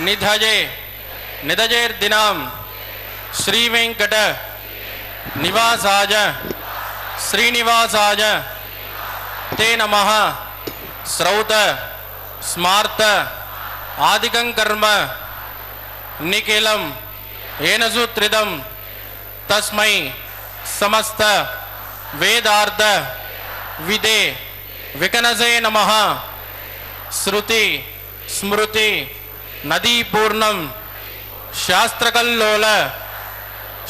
निधजे निधजेर्दिनां श्रीवेंकट निवासाय श्रीनिवासाय ते नमः। श्रौत स्मार्त आदिकं कर्म निखिलं येन सूत्रितं तस्मै समस्त वेदार्थ विदे विकनसे नमः। श्रुति स्मृति नदी पूर्णं शास्त्रकल्लोल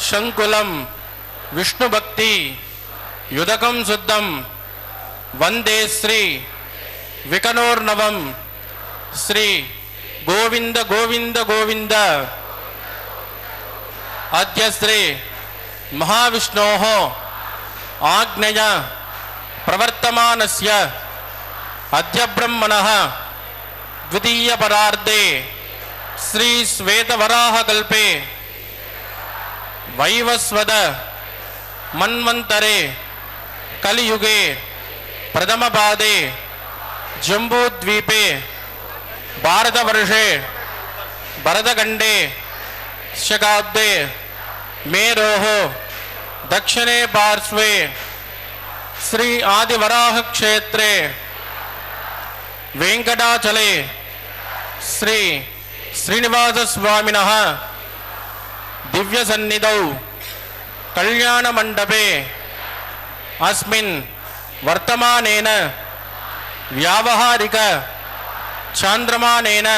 शंकुलं विष्णुभक्ति युदकं शुद्धं వందే శ్రీ వికనోర్నవం శ్రీ గోవింద గోవింద గోవింద అద్య శ్రీ మహావిష్ణోః ఆజ్ఞయ ప్రవర్తమానస్య అద్య బ్రహ్మణః ద్వితీయ పరార్ధే శ్రీ శ్వేతవరాహకల్పే వైవస్వత మన్వంతరే కలియుగే ప్రథమపాదే జంబూద్వీపే భారతవర్షే భరతఖండే శకాబ్దే మేరోః దక్షిణే పార్శ్వే శ్రీ ఆదివరాహ క్షేత్రే వెంకటాచలే శ్రీ శ్రీనివాస స్వామినః దివ్య సన్నిధౌ కళ్యాణ మండపే అస్మిన్ వర్తమానేన వ్యావహారిక చాంద్రమానేన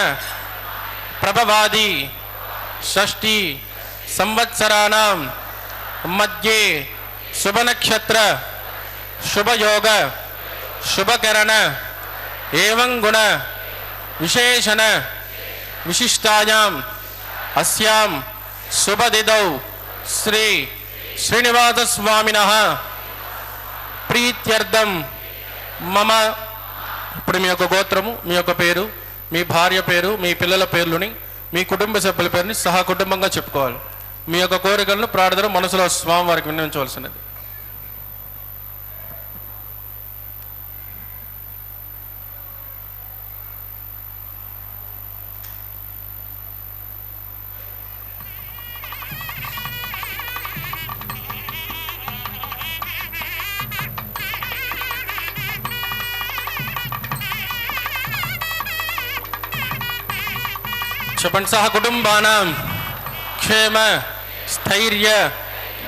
ప్రభవాది షష్ఠి సంవత్సరాణం మధ్యే శుభనక్షత్ర శుభయోగ శుభకరణ ఏవం గుణ విశేషణ విశిష్టాయాం అస్యాం శుభదిదౌ శ్రీ శ్రీనివాస స్వామినః ప్రీత్యర్థం మమ. ఇప్పుడు మీ యొక్క గోత్రము, మీ యొక్క పేరు, మీ భార్య పేరు, మీ పిల్లల పేర్లుని, మీ కుటుంబ సభ్యుల పేరుని సహా కుటుంబంగా చెప్పుకోవాలి. మీ యొక్క కోరికలను ప్రార్థన మనసులో స్వామివారికి విన్నవించవలసినది. చెప్పండి. సహ కుటుంబానాం క్షేమ స్థైర్య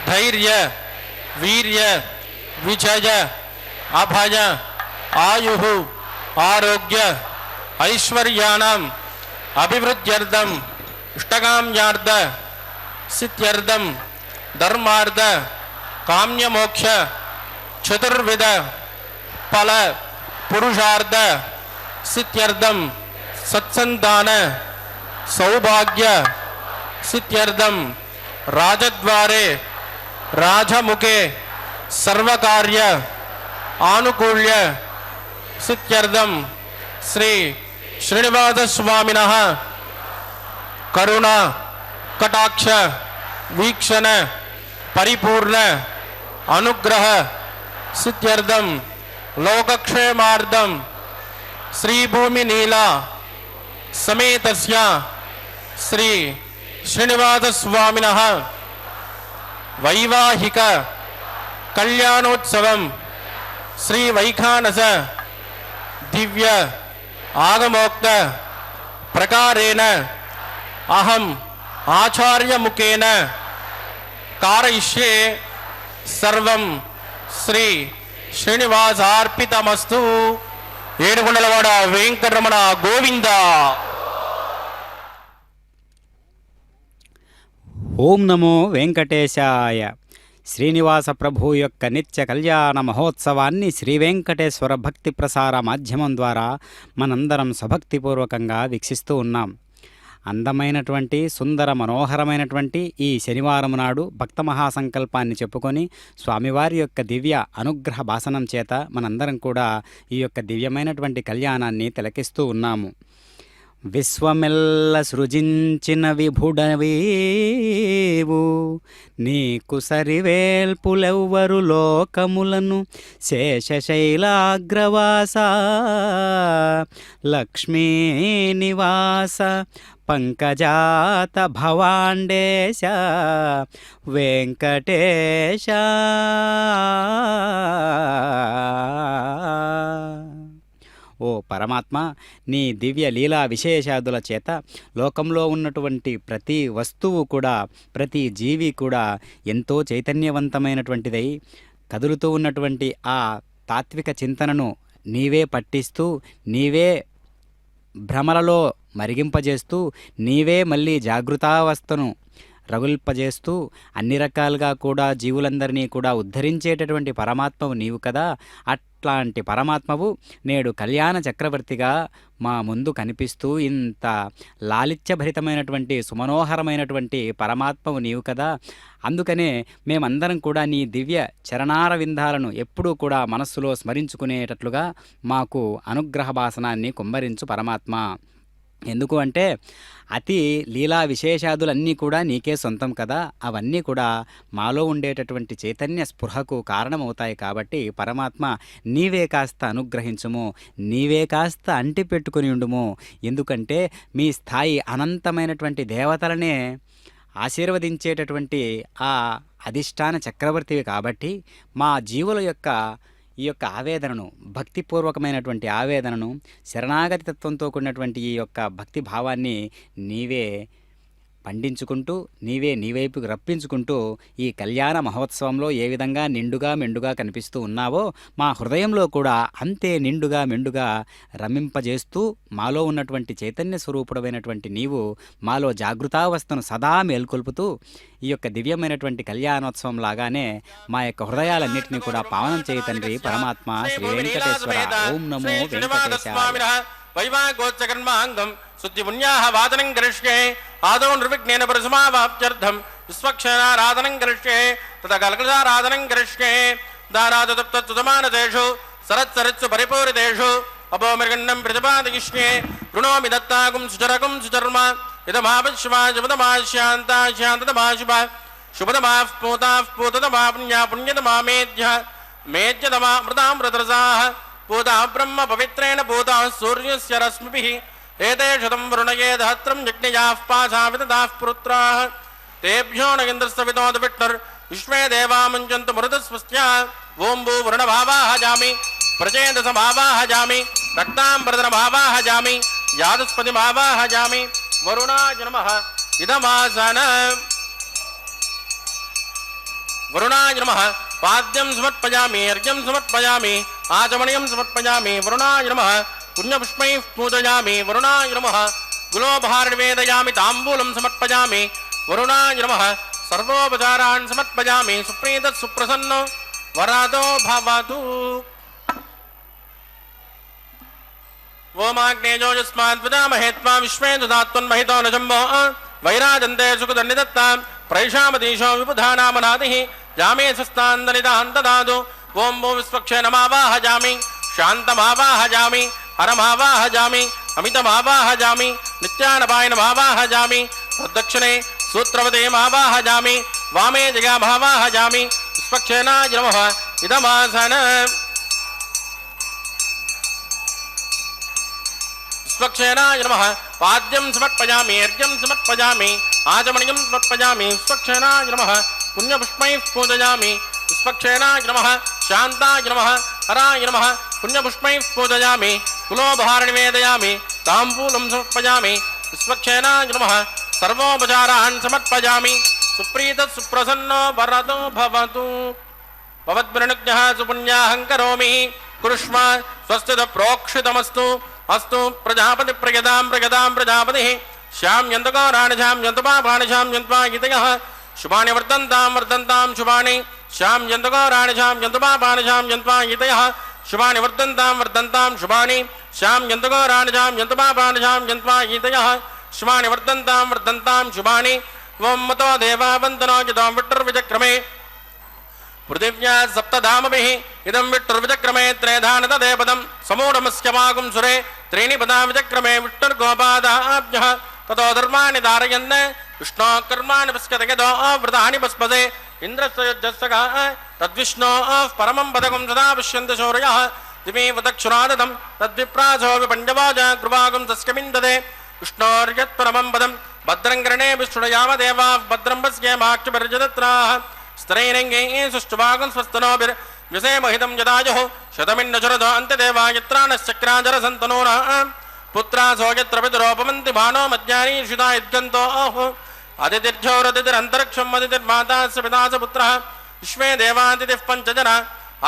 ధైర్య వీర్య విజయ అభయ ఆయు ఆరోగ్య ఐశ్వర్యాణం అభివృద్ధ్యర్థం ఇష్టకామ్యార్థ సిద్ధ్యర్థం ధర్మార్థ కామ్యమోక్ష చతుర్విధ ఫల పురుషార్థ సిద్ధ్యర్థం సత్సంతాన సౌభాగ్య సిద్ధ్యర్థం రాజద్వారే రాజముఖే సర్వకార్య ఆనుకూల్య సిద్ధ్యర్థం శ్రీ శ్రీనివాస స్వామినః కరుణ కటాక్ష వీక్షణ పరిపూర్ణ అనుగ్రహ సిద్ధ్యర్థం లోకక్షేమార్థం శ్రీభూమి నీలా సమేతస్య శ్రీ శ్రీనివాస స్వామినః వైవాహిక కళ్యాణోత్సవం శ్రీ వైఖానస దివ్య ఆగమోక్త ప్రకారేణ అహం ఆచార్యముఖేన కారయిష్యే సర్వం శ్రీ శ్రీనివాసార్పితమస్తు. ఏడుకొండలవాడ వెంకటరమణ గోవింద. ఓం నమో వెంకటేశాయ. శ్రీనివాస ప్రభు యొక్క నిత్య కళ్యాణ మహోత్సవాన్ని శ్రీ వెంకటేశ్వర భక్తి ప్రసార మాధ్యమం ద్వారా మనందరం సభక్తిపూర్వకంగా వీక్షిస్తూ ఉన్నాం. అందమైనటువంటి సుందర మనోహరమైనటువంటి ఈ శనివారం నాడు భక్త మహాసంకల్పాన్ని చెప్పుకొని స్వామివారి యొక్క దివ్య అనుగ్రహ భాసనం చేత మనందరం కూడా ఈ యొక్క దివ్యమైనటువంటి కళ్యాణాన్ని తిలకిస్తూ ఉన్నాము. విశ్వమెల్ల సృజించిన విభుడవీవు నీకు సరివేల్పులెవ్వరు లోకములను శేషశైలాగ్రవాస లక్ష్మీ నివాస పంకజాత భవాండేశ వెంకటేశ. ఓ పరమాత్మ, నీ దివ్య లీలా విశేషాదుల చేత లోకంలో ఉన్నటువంటి ప్రతి వస్తువు కూడా, ప్రతి జీవి కూడా ఎంతో చైతన్యవంతమైనటువంటిదై కదులుతూ ఉన్నటువంటి ఆ తాత్విక చింతనను నీవే పట్టిస్తూ, నీవే భ్రమలలో మరిగింపజేస్తూ, నీవే మళ్ళీ జాగృతావస్థను రగుల్పజేస్తూ అన్ని రకాలుగా కూడా జీవులందరినీ కూడా ఉద్ధరించేటటువంటి పరమాత్మవు నీవు కదా. అట్లాంటి పరమాత్మవు నేడు కళ్యాణ చక్రవర్తిగా మా ముందు కనిపిస్తూ ఇంత లాలిత్యభరితమైనటువంటి సుమనోహరమైనటువంటి పరమాత్మవు నీవు కదా. అందుకనే మేమందరం కూడా నీ దివ్య చరణార విందాలను ఎప్పుడూ కూడా మనస్సులో స్మరించుకునేటట్లుగా మాకు అనుగ్రహ భాసనాన్ని కుమ్మరించు పరమాత్మ. ఎందుకు అంటే అతి లీలా విశేషాదులన్నీ కూడా నీకే సొంతం కదా. అవన్నీ కూడా మాలో ఉండేటటువంటి చైతన్య స్పృహకు కారణమవుతాయి. కాబట్టి పరమాత్మ నీవే కాస్త అనుగ్రహించుము, నీవే కాస్త అంటి పెట్టుకుని ఉండుము. ఎందుకంటే మీ స్థాయి అనంతమైనటువంటి దేవతలనే ఆశీర్వదించేటటువంటి ఆ అధిష్టాన చక్రవర్తివి కాబట్టి మా జీవుల యొక్క ఈ యొక్క ఆవేదనను, భక్తిపూర్వకమైనటువంటి ఆవేదనను, శరణాగతి తత్వంతో కూడినటువంటి ఈ యొక్క భక్తి భావాన్ని నీవే పండించుకుంటూ, నీవే నీ వైపుకి రప్పించుకుంటూ ఈ కళ్యాణ మహోత్సవంలో ఏ విధంగా నిండుగా మెండుగా కనిపిస్తూ ఉన్నావో మా హృదయంలో కూడా అంతే నిండుగా మెండుగా రమింపజేస్తూ మాలో ఉన్నటువంటి చైతన్య స్వరూపుడమైనటువంటి నీవు మాలో జాగృతావస్థను సదా మేల్కొల్పుతూ ఈ యొక్క దివ్యమైనటువంటి కళ్యాణోత్సవం లాగానే మా యొక్క హృదయాలన్నింటినీ కూడా పావనం చేయి తండ్రి పరమాత్మ శ్రీ వెంకటేశ్వర. ఓం నమో వెంకటేశాయ. వైవాగోత్సకర్మాంగం శుద్ధి పుణ్యాహ వాదనం కరిష్యే ఆదౌ నిర్విఘ్నేన పరసమావాప్త్యర్థం విశ్వక్షరారాధనం కరిష్యే తథా కల్కసారాధనం కరిష్యే దారాదతప్తత్సుతమానదేషు సరత్సరత్సు పరిపూరితేషు అపోమృగన్నం ప్రతిపాదయిష్యే రుణోమి దత్తాగుం సుచరగుం సుచర్మ ఇదమాపశ్వా శుభదమాశాంతా శాంతదమాశుభ శుభదమాః పూతాః పూతదమా పుణ్యా పుణ్యదమా మేధ్య మేధ్యదమా మృతామృతరసాః పూతా బ్రహ్మ పవిత్రేణ పూతా సూర్యస్య రశ్మిభిః ఏతే శతం వరుణయే దహత్రం యజ్ఞయాః పాశా విదదాః పుత్రాః తేభ్యో న ఇంద్రస్తవితోద విష్ణుర్ విశ్వే దేవా ముంచन्तు మరుతస్వస్త్యా ఓం భూ వరుణభావాహజామి ప్రచేదసమావాహజామి రక్తాంబరధనమావాహజామి యాదస్పతిమావాహజామి వరుణాయ నమః ఇదమాసన వరుణాయ నమః పాద్యం సమర్పయామి అర్ఘ్యం సమర్పయామి ఆచమనీయం సమర్పయామి వరుణాయ నమః పుణ్యపుష్పైః పూజయామి వరుణాయ నమః గులోపహారనివేదయామి తాంబూలం సమర్పయామి వరుణాయ నమః సర్వోపచారాన్ సమర్పయామి సుప్రీత సుప్రసన్నో వరాదో భవతు. ఓమాగ్నేయోజస్మాద్విదామహే త్వా విశ్వే దుదాత్వన్మహితో నజంబో వైరాజంతే సుఖదన్నిదత్తా ప్రైషామదీశో విబుధానామనాదిః జామే సస్తాందనిదాంతదాదు. ఓం భూ విశ్వక్షేణమావాహజామి శాంతమావాహజామి హరమావాహజామి అమితమావాహజామి నిత్యానపాయనమావాహజామి తద్దక్షిణే సూత్రవదేమావాహజామి వామే జగామావాహజామి విశ్వక్షేణాయ నమః ఇదమాసన విశ్వక్షేణాయ నమః పాద్యం సమర్పయామి అర్ఘ్యం సమర్పయామి ఆచమనీయం సమర్పయామి విశ్వక్షేణాయ నమః పుణ్యపుష్పైః పూజయామి విశ్వక్షేణాయ నమః శాంతాయ నమః హరాయ నమః పుణ్యపుష్పైః పూజయామి కులోపహారనివేదయామి తాంబూలం సమర్పయామి విశ్వక్షేణాయ నమః సర్వోపచారాన్ సమర్పయామి సుప్రీత సుప్రసన్నో వరదో భవతు. భవద్భిర్నుజ్ఞః సుపుణ్యాహం కరోమి కురుష్మ స్వస్తిద ప్రోక్షితమస్తు అస్తు ప్రజాపతి ప్రగదాం ప్రగదాం ప్రజాపతి శ్యామ్యంతకో రాణిశామ్యంత పాపాణిశామ్యంత్వా ఇతయః శుభాని వర్ధంతాం వర్ధంతాం శుభాని శ్యామ్యంతకో రాణిశామ్యంత పాపాణిశామ్యంత్వా ఇతయః శుభాని వర్ధంతాం వర్ధంతాం శుభాని శ్యామ్యంతకో రాణిశామ్యంత పాపాణిశామ్యంత్వా ఇతయః శుభాని వర్ధంతాం వర్ధంతాం శుభాని. ఓం మతో దేవావంతనో జితో విట్రుర్విచక్రమే పృథివ్యా సప్తధామభిః ఇదం విష్ణుర్విచక్రమే త్రేధానత దేపదం సమూఢమస్యమాగుం సురే త్రీణి పదా విచక్రమే విష్ణుర్గోపాదాభ్యః తతో ధర్మాణి ధారయన్ విష్ణో కర్మాణి పశ్యత యదో వృతాని పస్పదే ఇంద్రస్యజస్సగా తద్విష్ణోః పరమం పదకం సదా పశ్యంతి శౌర్యః దివీవదక్షురాదం తద్విప్రాసో విపండవాజ కృపాగం తస్కమిందదే విష్ణోర్యత్పరమం పదం భద్రం కర్ణే విష్ణుయామదేవాః భద్రం పశ్యేమాక్షిభిర్జదత్రాః స్తరైరంగే సుష్ఠుభాగం స్వస్తనోభిర్వ్యసేమహితం యదాయుః శతమిన్నశరదో అంత్యదేవాయత్రాణశ్చక్రాజరసంతనూనః పుత్రాసో యత్ర పితరోపమంతి భానో మధ్యాని శుతా యద్గంతోః అతిథిర్ఝోరతిథిరంతరిక్షం అతిథిర్మాతాస్య పితాస పుత్రః విశ్వే దేవాతిథిః పంచజన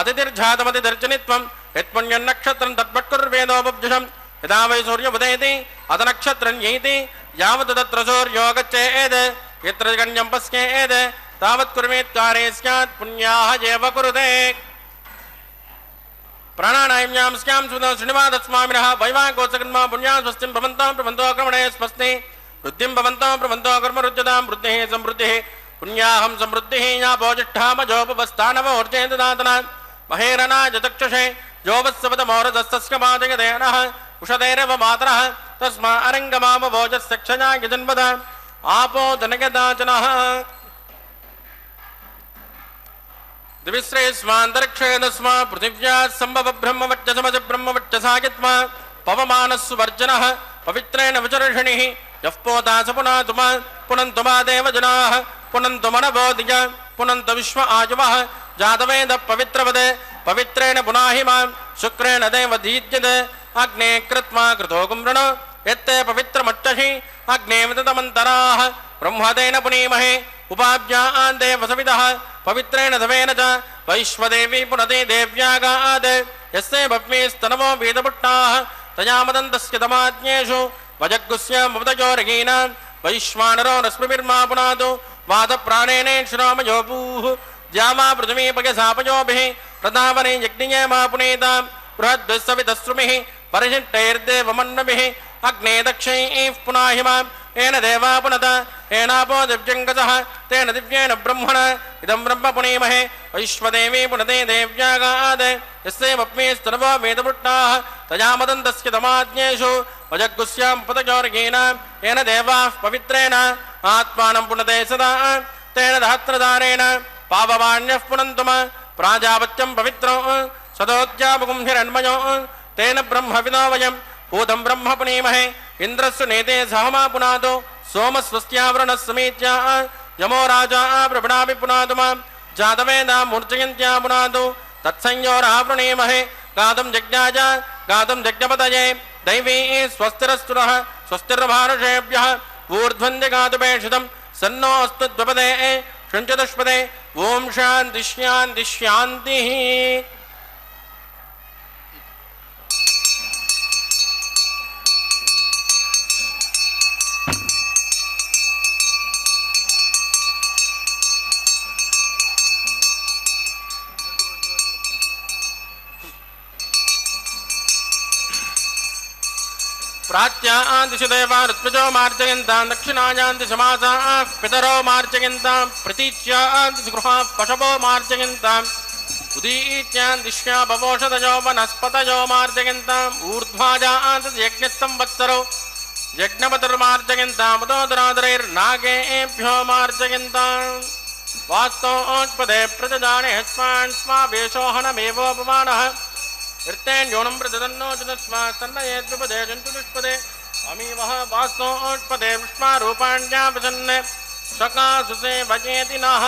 అతిథిర్జాతమతిథిర్జనిత్వం యత్పుణ్యన్నక్షత్రం తద్భట్కుర్వేదోపబ్జుషం యదా వై సూర్య ఉదయతి అత నక్షత్రం యైతి యావత్ తత్ర సూర్యో గచ్చేత్ यत्र गण्यं पश्येत् तावत् कुर्वेत् कार्ये स्यात् पुण्याः एव कुरुते प्राणानायम्यां स्यां सुदं श्रीनिवासस्वामिनः वैवाहिकोत्सकर्मा पुण्यां स्वस्तिं भवन्तां प्रबन्धो क्रमणे स्वस्ति वृद्धिं भवन्तां प्रबन्धो कर्मरुच्यतां वृद्धिः समृद्धिः पुण्याहं समृद्धिः या भोजिष्ठामजोपवस्थानवोर्जेन्ददातना महेरनाय चक्षुषे जोवत्सवतमोरदस्तस्य पादयदेनः उषधैरव मातरः तस्मा अरङ्गमाम भोजस्य क्षयाय जन्मद आपो जनकदाचनः दिविश्रेष्मान्तरिक्षेदस्मा पृथिव्या सम्भव ब्रह्मवच्चसमज ब्रह्मवच्चसायत्मा पवमानस्सुवर्जनः पवित्रेण विचर्षणिः यः पोदास पुनातुमा पुनन्तुमा देवजनाः पुनन्तुमनबोधिय पुनन्त विश्व आयुवः जातवेद पवित्रवदे पवित्रेण पुनाहि मां शुक्रेण देव दीज्यते अग्ने कृत्वा कृतो कुम्रण यत्ते पवित्रमच्चहि अग्ने विदतमन्तराः ब्रह्मदेन पुनीमहे उपाभ्यान् देवसविदः पवित्रेण धवेन च वैश्वदेवी पुनते देव्यागाद यस्य भव्यस्तनवो वेदपुट्टाः तया मदन्तस्य तमाज्ञेषु वजग्गुस्य मुदयोरगीनां वैश्वानरो रश्मिर्मा पुनादो वादप्राणेन श्रामयोपूः द्यावा पृथिवीपयसापयोभिः प्रदावने यज्ञे मा पुनेतां बृहद्विस्सवितस्रुमिः परिशिष्टैर्देवमन्नभिः अग्ने दक्षैः पुनाहिमां येन देवा पुनत येनापो दिव्यङ्गतः तेन दिव्येन ब्रह्मण इदं ब्रह्म पुनीमहे वैश्वदेवी पुनते देव्यागाद यस्य वप्मेस्तनवो वेदपुट्टाः तया मदन्तस्य तमाज्ञेषु वजग्गुस्यां पतयोर्गीनां येन देवाः पवित्रेण आत्मानं पुनते सदा तेन धात्रदारेण पाववाण्यः पुनन्तुम प्राजापत्यं पवित्रो सदोद्यामुगुं हिरण्मयो तेन ब्रह्मविदो वयं भूतं ब्रह्म पुनीमहे इंद्रस्य नेते सहमा पुनादो सोमस्वस्त्यावरणः समीत्या यमो राजा प्रभणापि पुनादु मां जातवेदा मूर्जयन्त्या पुनादो तत्संयोरावृणीमहे गातुं यज्ञाय गातुं यज्ञपतये दैवी स्वस्तिरस्तुनः स्वस्तिर्भानुषेभ्यः ऊर्ध्वन्य गातुपेक्षितं सन्नो अस्तु द्विपदे षण्चतुष्पदे ओम शान्ति शान्ति शान्तिः। प्राच्यान्ति देवा ऋत्विजो मार्जयन्तां दक्षिणायान्ति समासाः पितरो मार्जयन्तां प्रतीच्यान्ति गृहाः पशवो मार्जयन्ताम् उदीच्यान्ति श्यापवोषधयो वनस्पतयो मार्जयन्ताम् ऊर्ध्वाजान्ति यज्ञसंवत्सरो यज्ञपतिर्मार्जयन्ताम् उदोदरादरैर्नागेभ्यो मार्जयन्ताम् वास्तोत्पदे प्रजजाने स्मान् स्वावेशोहनमेवोपमानः ऋतेन्योनं प्रदन्नो जनस्मा तन्नयेद्विपदे जन्तुदुष्पदे अमीवः वास्तोत्पदे विष्मारूपाण्यापसन्ने सकासुसे भजेति नः।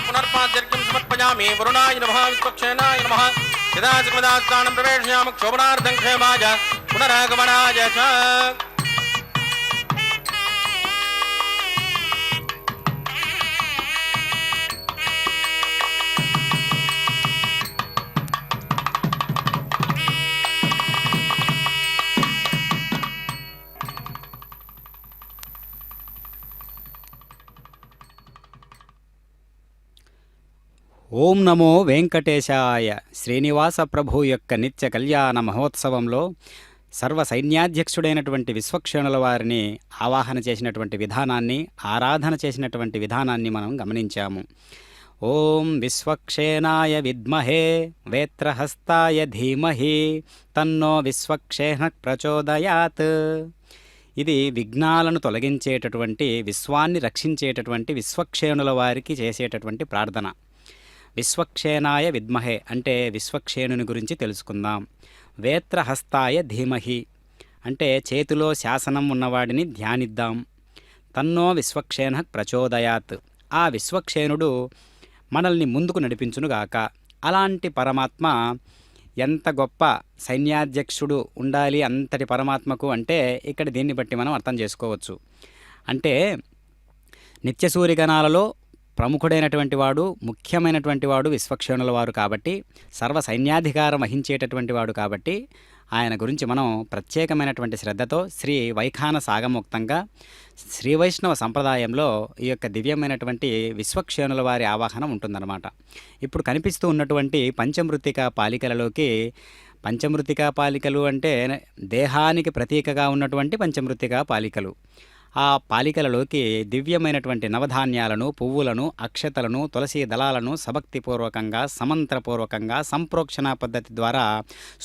पुनर्पाद्यर्घ्यं समर्पयामि वरुणाय नमः विश्वक्षेनाय नमः यदाचक्रमदास्थानं प्रवेशयामि क्षोभनार्थं क्षेमाय पुनरागमनाय च। ఓం నమో వెంకటేశాయ. శ్రీనివాస ప్రభు యొక్క నిత్య కళ్యాణ మహోత్సవంలో సర్వ సైన్యాధ్యక్షుడైనటువంటి విశ్వక్షేణుల వారిని ఆవాహన చేసినటువంటి విధానాన్ని, ఆరాధన చేసినటువంటి విధానాన్ని మనం గమనించాము. ఓం విశ్వక్షేణాయ విద్మహే వేత్రహస్తాయ ధీమహి తన్నో విశ్వక్షేణ ప్రచోదయాత్. ఇది విఘ్నాలను తొలగించేటటువంటి, విశ్వాన్ని రక్షించేటటువంటి విశ్వక్షేణుల వారికి చేసేటటువంటి ప్రార్థన. విశ్వక్షేనాయ విద్మహే అంటే విశ్వక్షేణుని గురించి తెలుసుకుందాం. వేత్రహస్తాయ ధీమహి అంటే చేతిలో శాసనం ఉన్నవాడిని ధ్యానిద్దాం. తన్నో విశ్వక్షేణ ప్రచోదయాత్ ఆ విశ్వక్షేణుడు మనల్ని ముందుకు నడిపించునుగాక. అలాంటి పరమాత్మ ఎంత గొప్ప సైన్యాధ్యక్షుడు ఉండాలి అంతటి పరమాత్మకు అంటే ఇక్కడ దీన్ని బట్టి మనం అర్థం చేసుకోవచ్చు. అంటే నిత్యసూరిగణాలలో ప్రముఖుడైనటువంటి వాడు, ముఖ్యమైనటువంటి వాడు విశ్వక్షేణుల వారు కాబట్టి, సర్వ సైన్యాధికారం వహించేటటువంటి వాడు కాబట్టి ఆయన గురించి మనం ప్రత్యేకమైనటువంటి శ్రద్ధతో శ్రీ వైఖాన సాగముక్తంగా శ్రీ వైష్ణవ సంప్రదాయంలో ఈ యొక్క దివ్యమైనటువంటి విశ్వక్షేణుల వారి ఆవాహనం ఉంటుందన్నమాట. ఇప్పుడు కనిపిస్తూ ఉన్నటువంటి పంచమృత్తికా పాలికలలోకి, పంచమృత్తికా పాలికలు అంటే దేహానికి ప్రతీకగా ఉన్నటువంటి పంచమృత్తికా పాలికలు, ఆ పాలికలలోకి దివ్యమైనటువంటి నవధాన్యాలను, పువ్వులను, అక్షతలను, తులసి దళాలను సభక్తిపూర్వకంగా, సమంత్రపూర్వకంగా, సంప్రోక్షణ పద్ధతి ద్వారా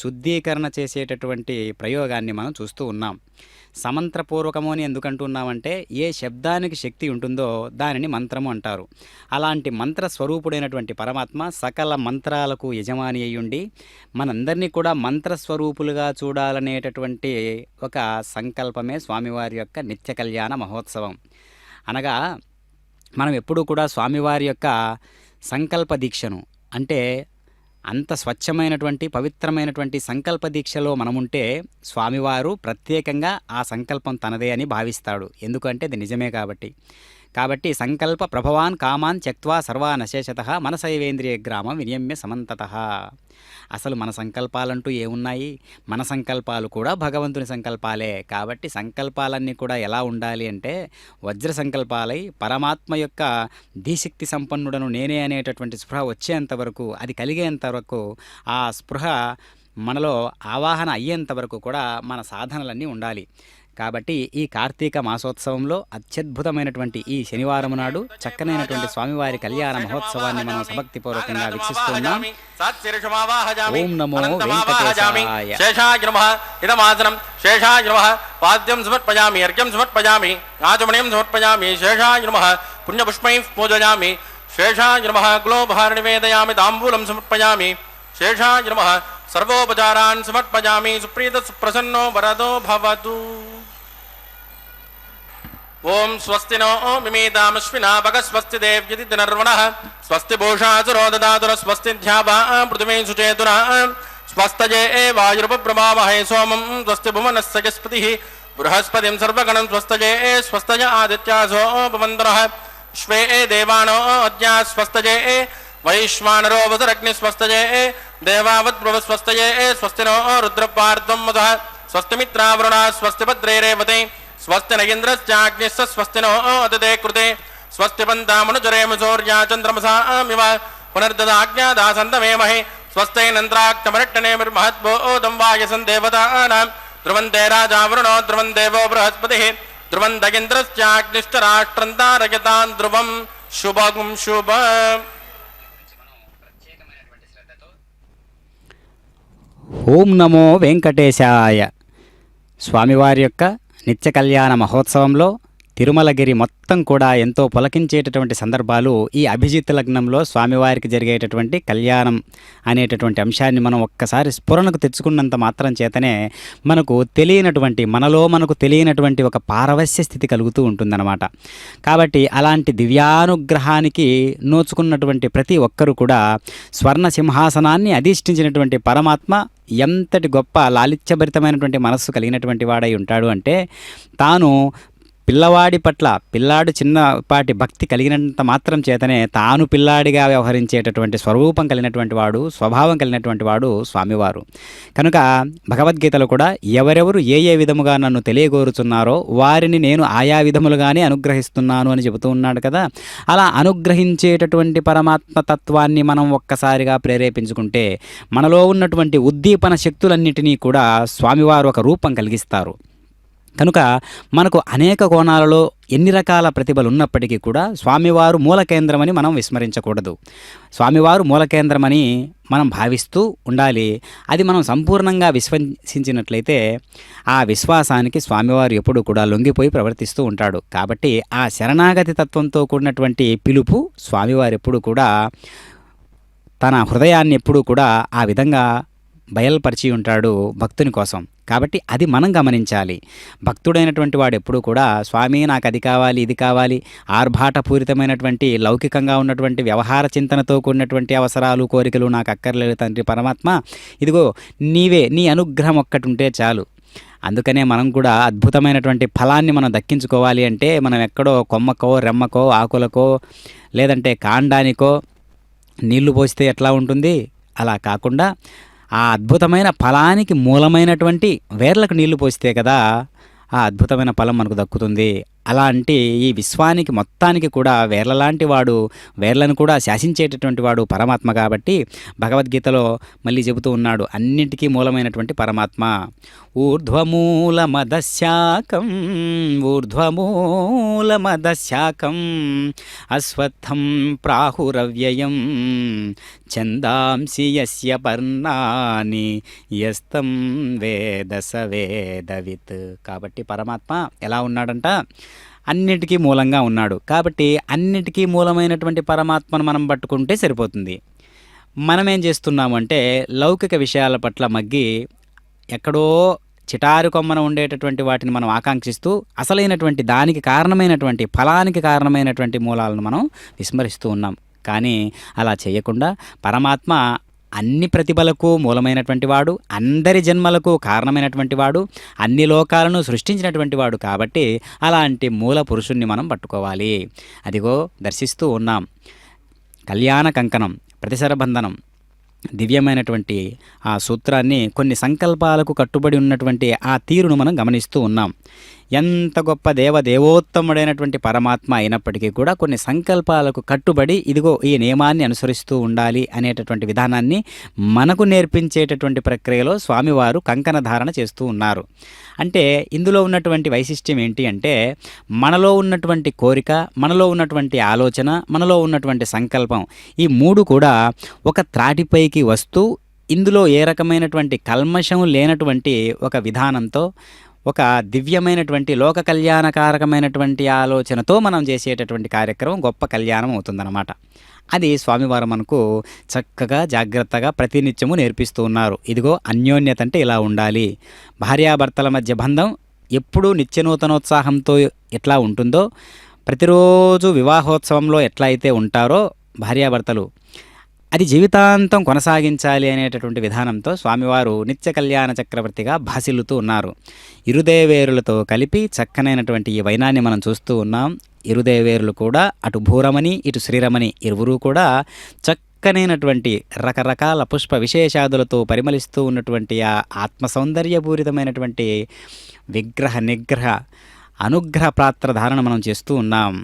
శుద్ధీకరణ చేసేటటువంటి ప్రయోగాన్ని మనం చూస్తూ ఉన్నాం. సమంత్రపూర్వకము అని ఎందుకంటున్నామంటే ఏ శబ్దానికి శక్తి ఉంటుందో దానిని మంత్రము అంటారు. అలాంటి మంత్రస్వరూపుడైనటువంటి పరమాత్మ సకల మంత్రాలకు యజమాని అయ్యుండి మనందరినీ కూడా మంత్రస్వరూపులుగా చూడాలనేటటువంటి ఒక సంకల్పమే స్వామివారి యొక్క నిత్య కళ్యాణ మహోత్సవం. అనగా మనం ఎప్పుడూ కూడా స్వామివారి యొక్క సంకల్ప దీక్షను, అంటే అంత స్వచ్ఛమైనటువంటి పవిత్రమైనటువంటి సంకల్ప దీక్షలో మనముంటే స్వామివారు ప్రత్యేకంగా ఆ సంకల్పం తనదే అని భావిస్తాడు. ఎందుకంటే అది నిజమే కాబట్టి సంకల్ప ప్రభవాన్ కామాన్ త్యక్త్వా సర్వానశేషత మనసైవేంద్రియ గ్రామం వినియమ్య సమంతతః. అసలు మన సంకల్పాలంటూ ఏమున్నాయి? మన సంకల్పాలు కూడా భగవంతుని సంకల్పాలే. కాబట్టి సంకల్పాలన్నీ కూడా ఎలా ఉండాలి అంటే వజ్ర సంకల్పాలై పరమాత్మ యొక్క ధీశక్తి సంపన్నుడను నేనే అనేటటువంటి స్పృహ వచ్చేంత వరకు, అది కలిగేంత వరకు, ఆ స్పృహ మనలో ఆవాహన అయ్యేంత వరకు కూడా మన సాధనలన్నీ ఉండాలి. కాబట్టి ఈ కార్తీక మాసోత్సవంలో అత్యద్భుతమైనటువంటి ఈ శనివారం నాడు చక్కనైనటువంటి స్వామివారి కళ్యాణ మహోత్సవాన్ని మనం సభక్తిపూర్వకంగా వీక్షిస్తున్నాం. ఓం నమో వెంకటేశాయ. శేషాయ నమః. ఇదమాసనం శేషాయ నమః. పాద్యం సమర్పయామి, అర్ఘ్యం సమర్పయామి, ఆచమనీయం సమర్పయామి. శేషాయ నమః. పుణ్యపుష్పైః పూజయామి. శేషాయ నమః. గ్లోభార నివేదయామి, తాంబూలం సమర్పయామి. శేషాయ నమః. సర్వోపచారాన్ సమర్పయామి. సుప్రీత సుప్రసన్నో వరదో భవతు. ఓం స్వస్తి నో మిమీతామశ్వినా భగ స్వస్తి దేవ్యతి నర్వణః స్వస్తి భూషాసురో దదాతున స్వస్తి ధ్యావా పృథివీ సుచేతునా స్వస్తజే వాయురుపబ్రమావహై సోమం స్వస్తి భువనస్య స్పతిః బృహస్పతిం సర్వగణం స్వస్తజే స్వస్తజ ఆదిత్యాసో భవంతరః శ్వే దేవానో అద్యా స్వస్తజే వైశ్వానరో వసురగ్ని స్వస్తజే దేవావద్భ్రవ స్వస్తజే స్వస్తి నో రుద్రపార్ధ్వం మధః స్వస్తి మిత్రావరుణా స్వస్తి భద్రే రేవతే స్వస్తి నగేంద్రశ్చాగ్నిశ్చ స్వస్తి నో అదతే కృతే స్వస్తి పంతామనుచరేమ సూర్యా చంద్రమసామివ పునర్దదాజ్ఞాదాసంతమేమహే స్వస్తైనంద్రాక్షమరట్టనేమిర్మహద్బోధం వాయసం దేవతానాం ధ్రువంతే రాజావరుణో ధ్రువం దేవో బృహస్పతిః ధ్రువం నగేంద్రశ్చాగ్నిశ్చ రాష్ట్రం తారయతాన్ ధ్రువం శుభం శుభం. ఓం నమో వెంకటేశాయ. స్వామివారి యొక్క నిత్య కళ్యాణ మహోత్సవంలో తిరుమలగిరి మొత్తం కూడా ఎంతో పులకించేటటువంటి సందర్భాలు ఈ అభిజిత్ లగ్నంలో స్వామివారికి జరిగేటటువంటి కళ్యాణం అనేటటువంటి అంశాన్ని మనం ఒక్కసారి స్ఫురణకు తెచ్చుకున్నంత మాత్రం చేతనే మనకు తెలియనటువంటి ఒక పారవస్య స్థితి కలుగుతూ ఉంటుందన్నమాట. కాబట్టి అలాంటి దివ్యానుగ్రహానికి నోచుకున్నటువంటి ప్రతి ఒక్కరూ కూడా స్వర్ణ సింహాసనాన్ని అధిష్ఠించినటువంటి పరమాత్మ ఎంతటి గొప్ప లాలిత్యభరితమైనటువంటి మనస్సు కలిగినటువంటి వాడై ఉంటాడు అంటే తాను పిల్లాడు చిన్నపాటి భక్తి కలిగినంత మాత్రం చేతనే తాను పిల్లాడిగా వ్యవహరించేటటువంటి స్వరూపం కలిగినటువంటి వాడు, స్వభావం కలిగినటువంటి వాడు స్వామివారు. కనుక భగవద్గీతలో కూడా ఎవరెవరు ఏ విధముగా నన్ను తెలియగోరుచున్నారో వారిని నేను ఆయా విధములుగానే అనుగ్రహిస్తున్నాను అని చెబుతూ ఉన్నాడు కదా. అలా అనుగ్రహించేటటువంటి పరమాత్మ తత్వాన్ని మనం ఒక్కసారిగా ప్రేరేపించుకుంటే మనలో ఉన్నటువంటి ఉద్దీపన శక్తులన్నిటినీ కూడా స్వామివారు ఒక రూపం కలిగిస్తారు. కనుక మనకు అనేక కోణాలలో ఎన్ని రకాల ప్రతిభలు ఉన్నప్పటికీ కూడా స్వామివారు మూల కేంద్రమని మనం విస్మరించకూడదు. స్వామివారు మూల కేంద్రమని మనం భావిస్తూ ఉండాలి. అది మనం సంపూర్ణంగా విశ్వసించినట్లయితే ఆ విశ్వాసానికి స్వామివారు ఎప్పుడూ కూడా లొంగిపోయి ప్రవర్తిస్తూ ఉంటాడు. కాబట్టి ఆ శరణాగతి తత్వంతో కూడినటువంటి పిలుపు స్వామివారు ఎప్పుడు కూడా తన హృదయాన్ని ఎప్పుడూ కూడా ఆ విధంగా బయలుపరిచి ఉంటాడు భక్తుని కోసం. కాబట్టి అది మనం గమనించాలి. భక్తుడైనటువంటి వాడు ఎప్పుడూ కూడా స్వామి నాకు అది కావాలి ఇది కావాలి, ఆర్భాటపూరితమైనటువంటి లౌకికంగా ఉన్నటువంటి వ్యవహార చింతనతో కూడినటువంటి అవసరాలు కోరికలు నాకు అక్కర్లేదు తండ్రి పరమాత్మ, ఇదిగో నీవే, నీ అనుగ్రహం ఒక్కటి ఉంటే చాలు. అందుకనే మనం కూడా అద్భుతమైనటువంటి ఫలాన్ని మనం దక్కించుకోవాలి అంటే మనం ఎక్కడో కొమ్మకో రెమ్మకో ఆకులకో లేదంటే కాండానికో నీళ్లు పోస్తే ఎట్లా ఉంటుంది, అలా కాకుండా ఆ అద్భుతమైన ఫలానికి మూలమైనటువంటి వేర్లకు నీళ్లు పోస్తే కదా ఆ అద్భుతమైన ఫలం మనకు దక్కుతుంది. అలాంటి ఈ విశ్వానికి మొత్తానికి కూడా వేర్లలాంటి వాడు, వేర్లను కూడా శాసించేటటువంటి వాడు పరమాత్మ. కాబట్టి భగవద్గీతలో మళ్ళీ చెబుతూ ఉన్నాడు, అన్నింటికీ మూలమైనటువంటి పరమాత్మ. ఊర్ధ్వమూలమదశాకం ఊర్ధ్వమూలమదశాకం అశ్వత్థం ప్రాహురవ్యయం ఛందాంసి యస్య పర్ణాని యస్తం వేద స వేదవిత్. కాబట్టి పరమాత్మ ఎలా ఉన్నాడంట, అన్నిటికీ మూలంగా ఉన్నాడు. కాబట్టి అన్నిటికీ మూలమైనటువంటి పరమాత్మను మనం పట్టుకుంటే సరిపోతుంది. మనమేం చేస్తున్నామంటే లౌకిక విషయాల పట్ల మగ్గి ఎక్కడో చిటారు కొమ్మన ఉండేటటువంటి వాటిని మనం ఆకాంక్షిస్తూ అసలైనటువంటి దానికి కారణమైనటువంటి ఫలానికి కారణమైనటువంటి మూలాలను మనం విస్మరిస్తూ ఉన్నాం. కానీ అలా చేయకుండా పరమాత్మ అన్ని ప్రతిభలకు మూలమైనటువంటి వాడు, అందరి జన్మలకు కారణమైనటువంటి వాడు, అన్ని లోకాలను సృష్టించినటువంటి వాడు. కాబట్టి అలాంటి మూల పురుషుణ్ణి మనం పట్టుకోవాలి. అదిగో దర్శిస్తూ ఉన్నాం. కళ్యాణ కంకణం, ప్రతిసరబంధనం, దివ్యమైనటువంటి ఆ సూత్రాన్ని, కొన్ని సంకల్పాలకు కట్టుబడి ఉన్నటువంటి ఆ తీరును మనం గమనిస్తూ ఉన్నాం. ఎంత గొప్ప దేవోత్తముడైనటువంటి పరమాత్మ అయినప్పటికీ కూడా కొన్ని సంకల్పాలకు కట్టుబడి ఇదిగో ఈ నియమాన్ని అనుసరిస్తూ ఉండాలి అనేటటువంటి విధానాన్ని మనకు నేర్పించేటటువంటి ప్రక్రియలో స్వామివారు కంకణ ధారణ చేస్తూ ఉన్నారు. అంటే ఇందులో ఉన్నటువంటి వైశిష్ట్యం ఏంటి అంటే, మనలో ఉన్నటువంటి కోరిక, మనలో ఉన్నటువంటి ఆలోచన, మనలో ఉన్నటువంటి సంకల్పం, ఈ మూడు కూడా ఒక త్రాటిపైకి వస్తూ ఇందులో ఏ రకమైనటువంటి కల్మషం లేనటువంటి ఒక విధానంతో, ఒక దివ్యమైనటువంటి లోక కళ్యాణకారకమైనటువంటి ఆలోచనతో మనం చేసేటటువంటి కార్యక్రమం గొప్ప కళ్యాణం అవుతుందన్నమాట. అది స్వామివారు మనకు చక్కగా జాగ్రత్తగా ప్రతినిత్యము నేర్పిస్తూ ఉన్నారు. ఇదిగో అన్యోన్యత అంటే ఇలా ఉండాలి. భార్యాభర్తల మధ్య బంధం ఎప్పుడూ నిత్యనూతనోత్సాహంతో ఎట్లా ఉంటుందో, ప్రతిరోజు వివాహోత్సవంలో ఎట్లా అయితే ఉంటారో భార్యాభర్తలు, అది జీవితాంతం కొనసాగించాలి అనేటటువంటి విధానంతో స్వామివారు నిత్య కళ్యాణ చక్రవర్తిగా భాసిల్లుతూ ఉన్నారు. ఇరుదేవేరులతో కలిపి చక్కనైనటువంటి ఈ వైనాన్ని మనం చూస్తూ ఉన్నాం. ఇరుదేవేరులు కూడా అటు భూరమణి ఇటు శ్రీరమణి ఇరువురు కూడా చక్కనైనటువంటి రకరకాల పుష్ప విశేషాదులతో పరిమళిస్తూ ఉన్నటువంటి ఆ ఆత్మ సౌందర్యపూరితమైనటువంటి విగ్రహ నిగ్రహ అనుగ్రహ పాత్ర ధారణ మనం చేస్తూ ఉన్నాం.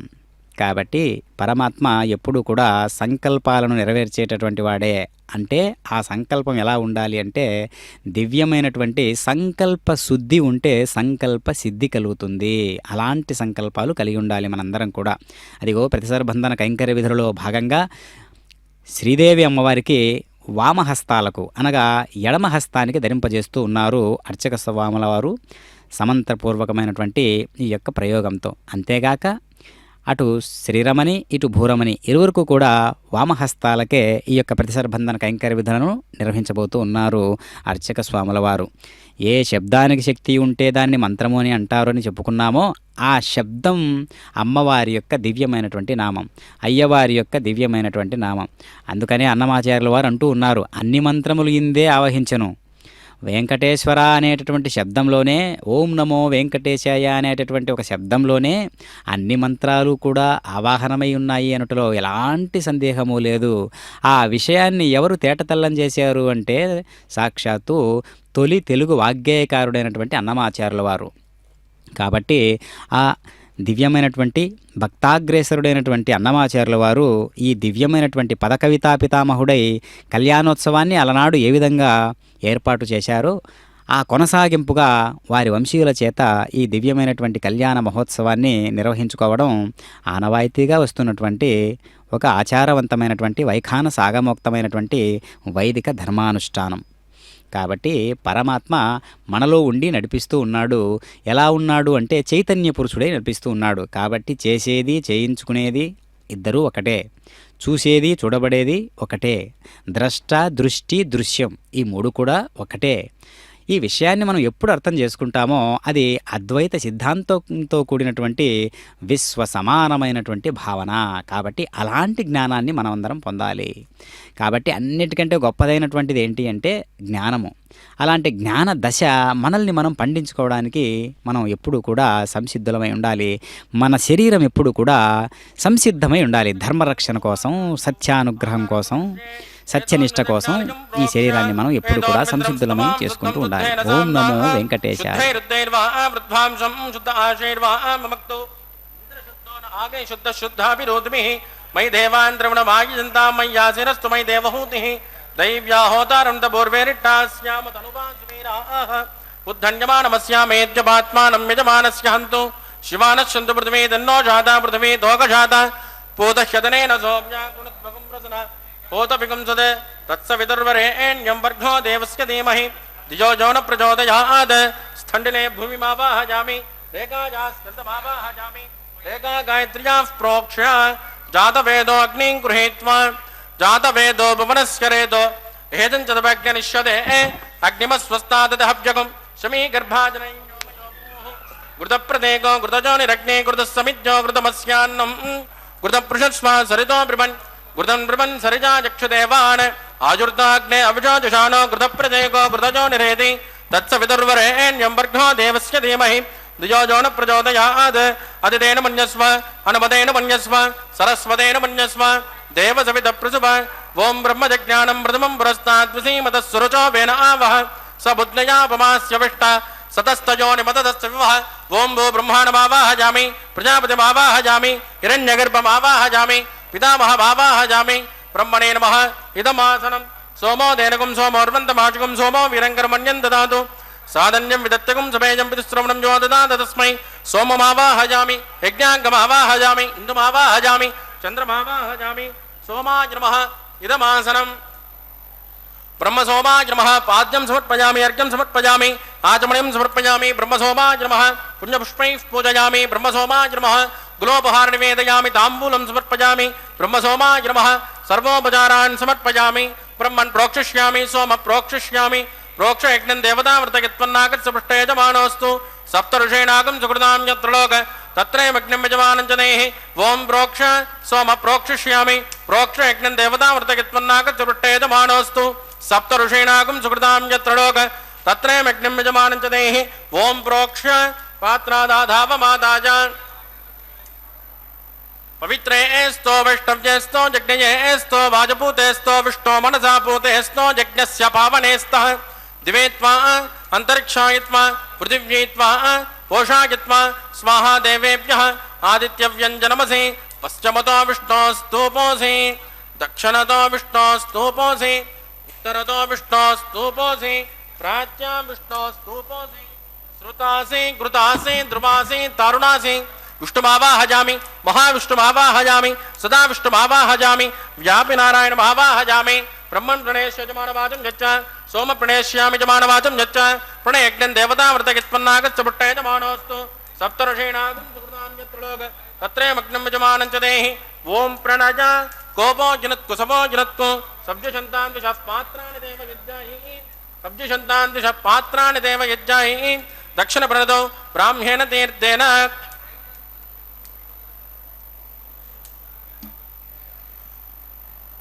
కాబట్టి పరమాత్మ ఎప్పుడూ కూడా సంకల్పాలను నెరవేర్చేటటువంటి వాడే. అంటే ఆ సంకల్పం ఎలా ఉండాలి అంటే, దివ్యమైనటువంటి సంకల్ప శుద్ధి ఉంటే సంకల్ప సిద్ధి కలుగుతుంది. అలాంటి సంకల్పాలు కలిగి ఉండాలి మనందరం కూడా. అదిగో ప్రతిసరబంధన కైంకర్య విధులలో భాగంగా శ్రీదేవి అమ్మవారికి వామహస్తాలకు అనగా ఎడమ హస్తానికి ధరింపజేస్తూ ఉన్నారు అర్చక స్వాముల వారు సమంతపూర్వకమైనటువంటి ఈ యొక్క ప్రయోగంతో. అంతేగాక అటు శ్రీరమణి ఇటు భూరమణి ఇరువురికి కూడా వామహస్తాలకే ఈ యొక్క ప్రతిసరబంధన కైంకర్య విధులను నిర్వహించబోతూ ఉన్నారు అర్చక స్వాముల వారు. ఏ శబ్దానికి శక్తి ఉంటే దాన్ని మంత్రము అని అంటారు అని చెప్పుకున్నామో, ఆ శబ్దం అమ్మవారి యొక్క దివ్యమైనటువంటి నామం, అయ్యవారి యొక్క దివ్యమైనటువంటి నామం. అందుకనే అన్నమాచార్యుల వారు అంటూ ఉన్నారు, అన్ని మంత్రములు ఇందే ఆవహించను. వెంకటేశ్వర అనేటటువంటి శబ్దంలోనే, ఓం నమో వెంకటేశాయ అనేటటువంటి ఒక శబ్దంలోనే అన్ని మంత్రాలు కూడా ఆవాహనమై ఉన్నాయి అనటలో ఎలాంటి సందేహము లేదు. ఆ విషయాన్ని ఎవరు తేటతెల్లం చేశారు అంటే సాక్షాత్తు తొలి తెలుగు వాగ్గేయకారుడైనటువంటి అన్నమాచార్యుల వారు. కాబట్టి ఆ దివ్యమైనటువంటి భక్తాగ్రేసరుడైనటువంటి అన్నమాచార్యుల వారు ఈ దివ్యమైనటువంటి పదకవితా పితామహుడై కళ్యాణోత్సవాన్ని అలనాడు ఏ విధంగా ఏర్పాటు చేశారో, ఆ కొనసాగింపుగా వారి వంశీయుల చేత ఈ దివ్యమైనటువంటి కళ్యాణ మహోత్సవాన్ని నిర్వహించుకోవడం ఆనవాయితీగా వస్తున్నటువంటి ఒక ఆచారవంతమైనటువంటి వైఖాన సాగమోక్తమైనటువంటి వైదిక ధర్మానుష్ఠానం. కాబట్టి పరమాత్మ మనలో ఉండి నడిపిస్తూ ఉన్నాడు. ఎలా ఉన్నాడు అంటే చైతన్య పురుషుడై నడిపిస్తూ ఉన్నాడు. కాబట్టి చేసేది చేయించుకునేది ఇద్దరూ ఒకటే. చూసేది చూడబడేది ఒకటే. ద్రష్ట దృష్టి దృశ్యం ఈ మూడు కూడా ఒకటే. ఈ విషయాన్ని మనం ఎప్పుడు అర్థం చేసుకుంటామో అది అద్వైత సిద్ధాంతంతో కూడినటువంటి విశ్వ సమానమైనటువంటి భావన. కాబట్టి అలాంటి జ్ఞానాన్ని మనమందరం పొందాలి. కాబట్టి అన్నిటికంటే గొప్పదైనటువంటిది ఏంటి అంటే జ్ఞానము. అలాంటి జ్ఞాన దశ మనల్ని మనం పండించుకోవడానికి మనం ఎప్పుడు కూడా సంసిద్ధులమై ఉండాలి. మన శరీరం ఎప్పుడు కూడా సంసిద్ధమై ఉండాలి. ధర్మరక్షణ కోసం, సత్యానుగ్రహం కోసం, సత్యనిష్ట కోసం ఈ శరీరాన్ని మనం ఎప్పుడు కూడా సంసిద్ధులమై చేసుకుంటూ ఉండాలి. ఓం నమో వెంకటేశాయ. మయి దేవాంద్రవణ వాయుజంతా మయ్యాసిరస్తు మయి దేవహూతి దైవ్యాహోతారం తోర్వేరిట్టాస్యామ తనువాసుమీరాః ఉద్ధన్యమానమస్యామేద్యపాత్మానం యజమానస్య హంతు శివానశ్యంతు పృథివీ తన్నో జాతా పృథివీ దోగజాత పూతహ్యతనేన సౌమ్యా గుణద్భగం ప్రసన పోతవికంసద తత్సవితుర్వరేణ్యం వర్గో దేవస్య ధీమహి ధియో యో న ప్రచోదయాత్ స్థండినే భూమిమావాహయామి రేఖాయాస్కందమావాహయామి రేఖా గాయత్ర్యాః ప్రోక్ష్య జాతవేదో అగ్నిం గృహీత్వా జాతవేదో భువనస్కరేదో ఏదం చదభగ్నిష్యదే అగ్నిమస్వస్తాదహవ్యకం శమీ గర్భాజనై ఘృతప్రదేకో ఘృతజోనిరగ్నే ఘృతసమిజ్జో ఘృతమస్యాన్నం ఘృతపృషస్వ సరితో బ్రువన్ ఘృతం బ్రువన్ సరిజా చక్షుదేవాన్ ఆజుర్దాగ్నే అవిజోజుషానో ఘృతప్రదేకో ఘృతజోనిరేది తత్సవితుర్వరేణ్యం వర్గో దేవస్య ధీమహి ధియో యో న ప్రచోదయాత్ అదితేన మన్యస్వ అనుమతేన మన్యస్వ సరస్వతేన మన్యస్వ దేవసవిత ప్రసుభ ఓం బ్రహ్మజజ్ఞానం ప్రథమం పురస్తాద్విసీమతః సురుచో వేన ఆవహ స బుద్ధ్యయాపమాస్య విష్ట సతస్తయోనిమతదస్య వివహ ఓం భూ బ్రహ్మాణమావాహయామి ప్రజాపతిమావాహయామి హిరణ్యగర్భమావాహయామి పితామహమావాహయామి బ్రహ్మణే నమః ఇదమాసనం సోమో దేనకం సోమోర్వంతమాచుకం సోమో వీరంకరమణ్యం దదాతు సాధన్యం విదత్తకం సభేజం పితృశ్రవణం యో దదాత తస్మై సోమమావాహయామి యజ్ఞాంగమావాహయామి ఇందుమావాహయామి చంద్రమావాహయామి సోమాయ నమః ఇదమాసనం బ్రహ్మసోమాయ నమః పాద్యం సమర్పయామి అర్ఘ్యం సమర్పయామి ఆచమణీం సమర్పయామి బ్రహ్మసోమాయ నమః పుణ్యపుష్పైః పూజయామి బ్రహ్మసోమాయ నమః గులోపహార నివేదయామి తాంబూలం సమర్పయామి బ్రహ్మసోమాయ నమః సర్వోపచారాన్ సమర్పయామి బ్రహ్మన్ ప్రోక్షిష్యామి సోమ ప్రోక్షిష్యామి ప్రోక్షయజ్ఞం దేవతామృతయత్వన్నాగత్సపృష్టే యజమానోస్తు సప్త ఋషేణాగం సుకృతాం యత్రలోక తత్రేమగ్నం యజమానం చ దేహి ఓం ప్రోక్ష సోమ ప్రోక్షిష్యామి ప్రోక్షయజ్ఞం దేవతామృతయత్వన్నాగత్సపృష్టే యజమానోస్తు సప్త ఋషేణాగం సుకృతాం యత్రలోక తత్రేమగ్నం యజమానం చ దేహి ఓం ప్రోక్ష పాత్రాదాధావమాదాజ పవిత్రేస్తో వైష్ణవ్యేస్తో జజ్ఞయేస్తో వాజపూతేస్తో విష్ణో మనసాపూతేస్తో యజ్ఞస్య పావనేస్తః దివేత్వా అంతరిక్షాయత్వా పృథివ్యేత్వా పోషాయత్వా స్వాహా దేవేభ్యః ఆదిత్యవ్యంజనమసి పశ్చిమతో విష్ణోస్తూపోసి దక్షిణతో విష్ణోస్తూపోసి ఉత్తరతో విష్ణోస్తూపోసి ప్రాచ్యా విష్ణోస్తూపోసి శ్రుతాసి ఘృతాసి ధ్రువాసి తారుణాసి విష్ణుమావాహయామి మహావిష్ణుమావాహయామి సదా విష్ణుమావాహయామి వ్యాపి నారాయణమావాహయామి బ్రహ్మన్ ప్రణేశ్య యజమానవాచం యచ్చ సోమ ప్రణేశ్యామి యజమానవాచం యచ్చ ప్రణయజ్ఞం దేవతామృతయత్వన్నాగత్సపృష్టే యజమానోస్తు సప్తఋషీణాగం సుకృతాం యత్రలోక తత్రేమగ్నం యజమానం చ దేహి ఓం ప్రణజ కోపో జనత్కు సభో జనత్కు సబ్జశంతాన్ దిశః పాత్రాణి దేవ యజ్జాయి సబ్జశంతాన్ దిశః పాత్రాణి దేవ యజ్జాయి దక్షిణ ప్రణదో బ్రాహ్మేణ తీర్థేన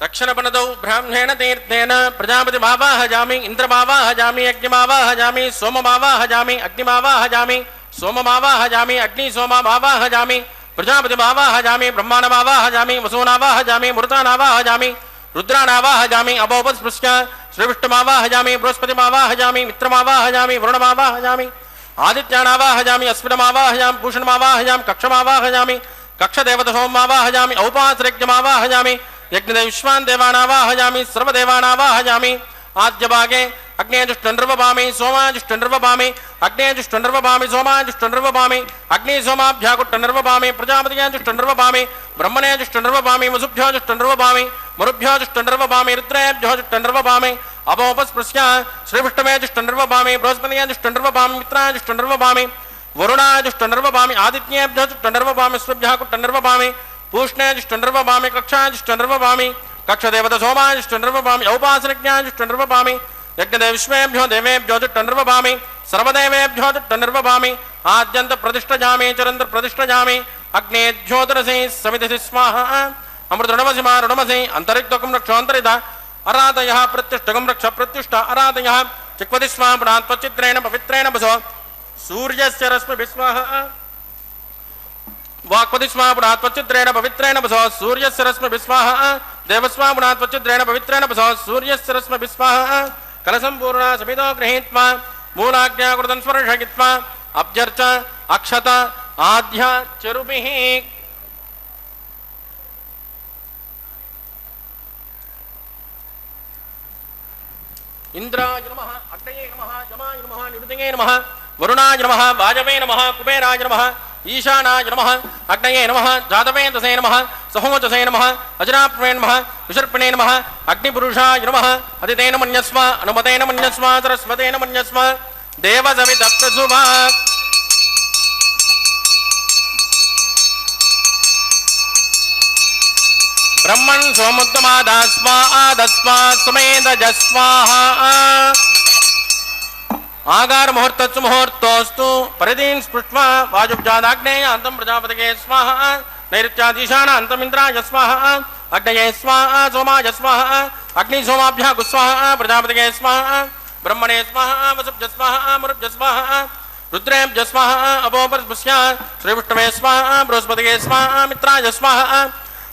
దక్షిణపనదౌ బ్రాహ్మణేన తీర్థేన ప్రజాపతిమావాహయామి ఇంద్రమావాహయామి అగ్నిమావాహయామి సోమమావాహయామి అగ్నిమావాహయామి సోమమావాహయామి అగ్ని సోమమావాహయామి ప్రజాపతిమావాహయామి బ్రహ్మాణమావాహయామి వసూనావాహయామి మృతానావాహయామి రుద్రానావాహయామి అభోపస్పృశ్య శ్రీవిష్ణుమావాహయామి బృహస్పతిమావాహయామి మిత్రమావాహయామి వరుణమావాహయామి ఆదిత్యానావాహయామి అశ్వినమావాహయామి భూషణమావాహయామి కక్షమావాహయామి కక్షదేవత సోమమావాహయామి ఔపాసరజ్ఞమావాహయామి యజ్ఞ విశ్వాన్ దేవానావాహయామి సర్వదేవానావాహయామి ఆద్యభాగే అగ్నేజుష్టండ్రవపామి సోమాజుష్టండ్రవపామి అగ్నేజుష్టండ్రవపామి సోమాజుష్టండ్రవపామి అగ్ని సోమాభ్యాగుట్టండ్రవపామి ప్రజాపతిజుష్టండ్రవపామి బ్రహ్మణేజుష్టండ్రవపామి వసుభ్యోజుష్టండ్రవపామి మరుభ్యోజుష్టండ్రవపామి రుద్రేభ్యోజుష్టండ్రవపామి అపోపస్పృశ్య శ్రీవిష్ణుమేజుష్టండ్రవపామి బృహస్పతిజుష్టండ్రవపామి మిత్రాజుష్టండ్రవపామి వరుణాజుష్టండ్రవపామి ఆదిత్యేభ్యోజుష్టండ్రవపామి స్వభ్యాకుట్టండ్రవపామి पूष्णेजिष्टुर्वपामि कक्षाजिष्टुर्वपामि कक्षदेवत सोमाजिष्टुर्वपामि औपासनज्ञाजिष्टुर्वपामि यज्ञदेविष्मेभ्यो देवेभ्यो जुष्टुर्वपामि सर्वदेवेभ्यो जुष्टुर्वपामि आद्यन्त प्रतिष्ठजामि चरन्त प्रतिष्ठजामि अग्ने ज्योतिरसि समितिः स्वाहा अमृतऋणमसि मा ऋणमसि अन्तरिक्तकं रक्षोऽन्तरिता अराधयः प्रत्युष्टकं रक्ष प्रत्युष्ट अराधयः चिक्वति स्वाहा पुनात् त्वचित्रेण पवित्रेण वसो सूर्यस्य रश्मिभिः स्वाहा वाक्पति स्वाहा पुनात् त्वचित्रेण पवित्रेण वसो सूर्यस्य रश्मिभिः स्वाहा देवस्वाहा पुनात् त्वचित्रेण पवित्रेण वसो सूर्यस्य रश्मिभिः स्वाहा कलसम्पूर्णा समितो गृहीत्वा मूलाज्ञा कृतं स्पर्शयित्वा अभ्यर्च अक्षत आद्य चरुभिः इंद्राय नमः अग्नये नमः यमाय नमः निरुतये नमः वरुणाय नमः वाजवे नमः कुबेराय नमः ईशानाय नमः अग्नये नमः जातवेदसे नमः सहोजसे नमः अजराप्णे नमः विसर्पणे नमः अग्निपुरुषाय नमः अदितेन मन्यस्व अनुमतेन मन्यस्व सरस्वतेन मन्यस्व देवसवितप्रसुभा ब्रह्मन् सोमुत्तमादास्वा समेदजस्वाहा आगार मुहूर्तस्तु मुहूर्तोस्तु परिदीन् स्पृष्ट्वा वायुब्जादाग्नेय अन्तं प्रजापतये स्वाहा नैऋत्यादीशान अन्तमिन्द्राय स्वाहा अग्नये स्वाहा सोमाय स्वाहा अग्निसोमाभ्यः गुस्वाहा प्रजापतये स्वाहा ब्रह्मणे स्वाहा वसुभ्य स्वाहा मरुभ्य स्वाहा रुद्रेभ्य स्वाहा अपोपस्पुष्य श्रीविष्णवे स्वाहा बृहस्पतये स्वाहा मित्राय स्वाहा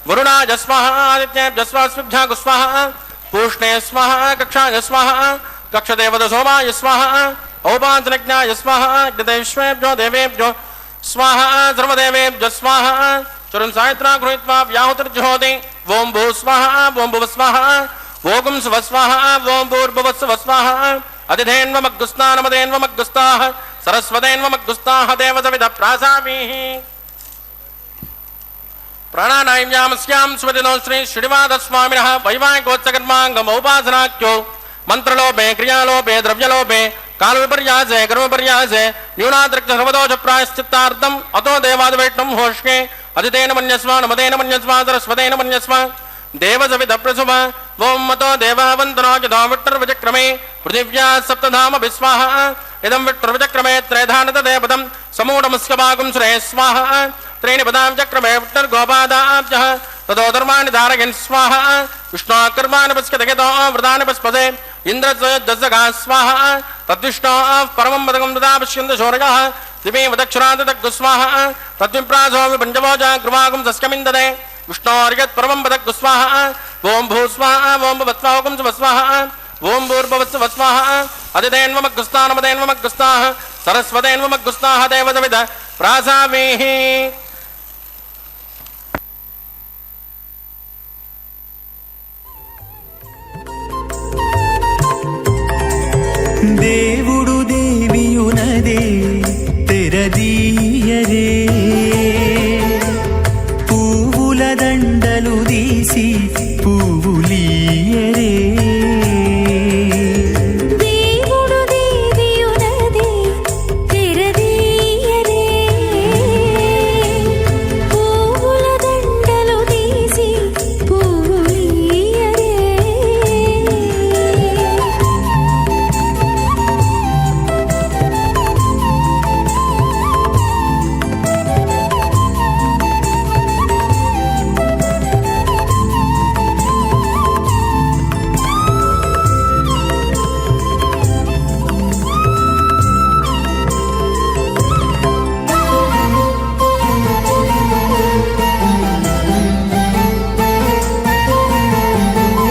वरुणाय स्वाहा आदित्येभ्य स्वाहा गुस्वाहा पूष्णे स्वाहा कक्षाय स्वाहा कक्षदेवत सोमाय स्वाहा औपासनज्ञाय स्वाहा अग्निदेवेभ्यो देवेभ्यो स्वाहा सर्वदेवेभ्यो स्वाहा चरुन् सायत्रा गृहीत्वा व्याहुतिर्जुहोति ओं भू स्वाहा ओं भुव स्वाहा ओं सुव स्वाहा ओं भूर्भुवस्सुव स्वाहा अतिथेन्वमग्गुस्तानमदेन्वमग्गुस्ताः सरस्वतेन्वमग्गुस्ताः देवसविधः प्रासामीः प्राणानायम्यामस्यां सुवदिनो श्री श्रीनिवासस्वामिनः वैवाहिकोत्सकर्माङ्गमौपासनाख्यो मंत्रलोभे क्रियालोभे द्रव्यलोभे कालविपर्यासे कर्मविपर्यासे न्यूनातिरिक्त सर्वदोष प्रायश्चित्तार्थम अतो देवादिवैष्णव होष्के अदितेन मन्यस्व नमतेन मन्यस्व सरस्वतेन मन्यस्व देवसविधप्रसुभ ओं मतो देवावन्तनो यतो विट्टर्विचक्रमे पृथिव्या सप्तधाम विस्वाहा इदं विट्टर्विचक्रमे त्रयधानतदेवतं समूढमस्य भागं श्रेय स्वाहा त्रीणि पदां चक्रमे विट्टर्गोपादाब्जः ततो धर्माणि धारयन् स्वाहा विष्णोकर्माणि पश्यतगतो वृतानि पस्पदे इन्द्रजसगा स्वाहा तद्विष्णोः परमं पदकं तदा पश्यन्त शौर्यः दिवे वदक्षरान्ततग्गु स्वाहा तद्विप्रासो विपञ्चभोजा गृवागं सस्यमिन्ददे विष्णोर्यत् परमं पदग्गु स्वाहा ओं भू स्वाहा ओं भुवस्वाहकं सुवस्वाहा ओं भूर्भुवस्सुवस्वाहा अदितेन्वमग्गुस्तानमदेन्वमग्गुस्ताः सरस्वतेन्वमग्गुस्ताः देवसविधः प्रासामीः దేవుడు దేవియునదే తెరదీయరే పువ్వుల దండలు తీసి పువ్వులీయరే దేవుడు దేవియునదే తెరదీయరే పువ్వుల దండలు తీసి పువ్వులీయరే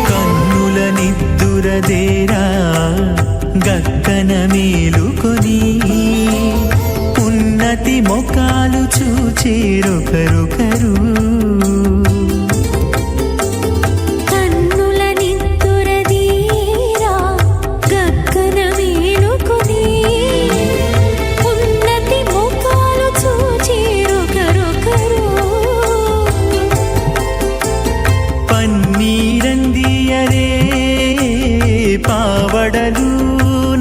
కన్నుల నిద్దురదేరా గక్కన మేలుకొని ఉన్నతి మొకాలు చూచేరొకరొకరు కన్నుల నిద్దురదీరా గక్కన మేలుకొని ఉన్నతి ముఖాలు చూచేరొకరొకరు పన్నీరందియరే పావడలు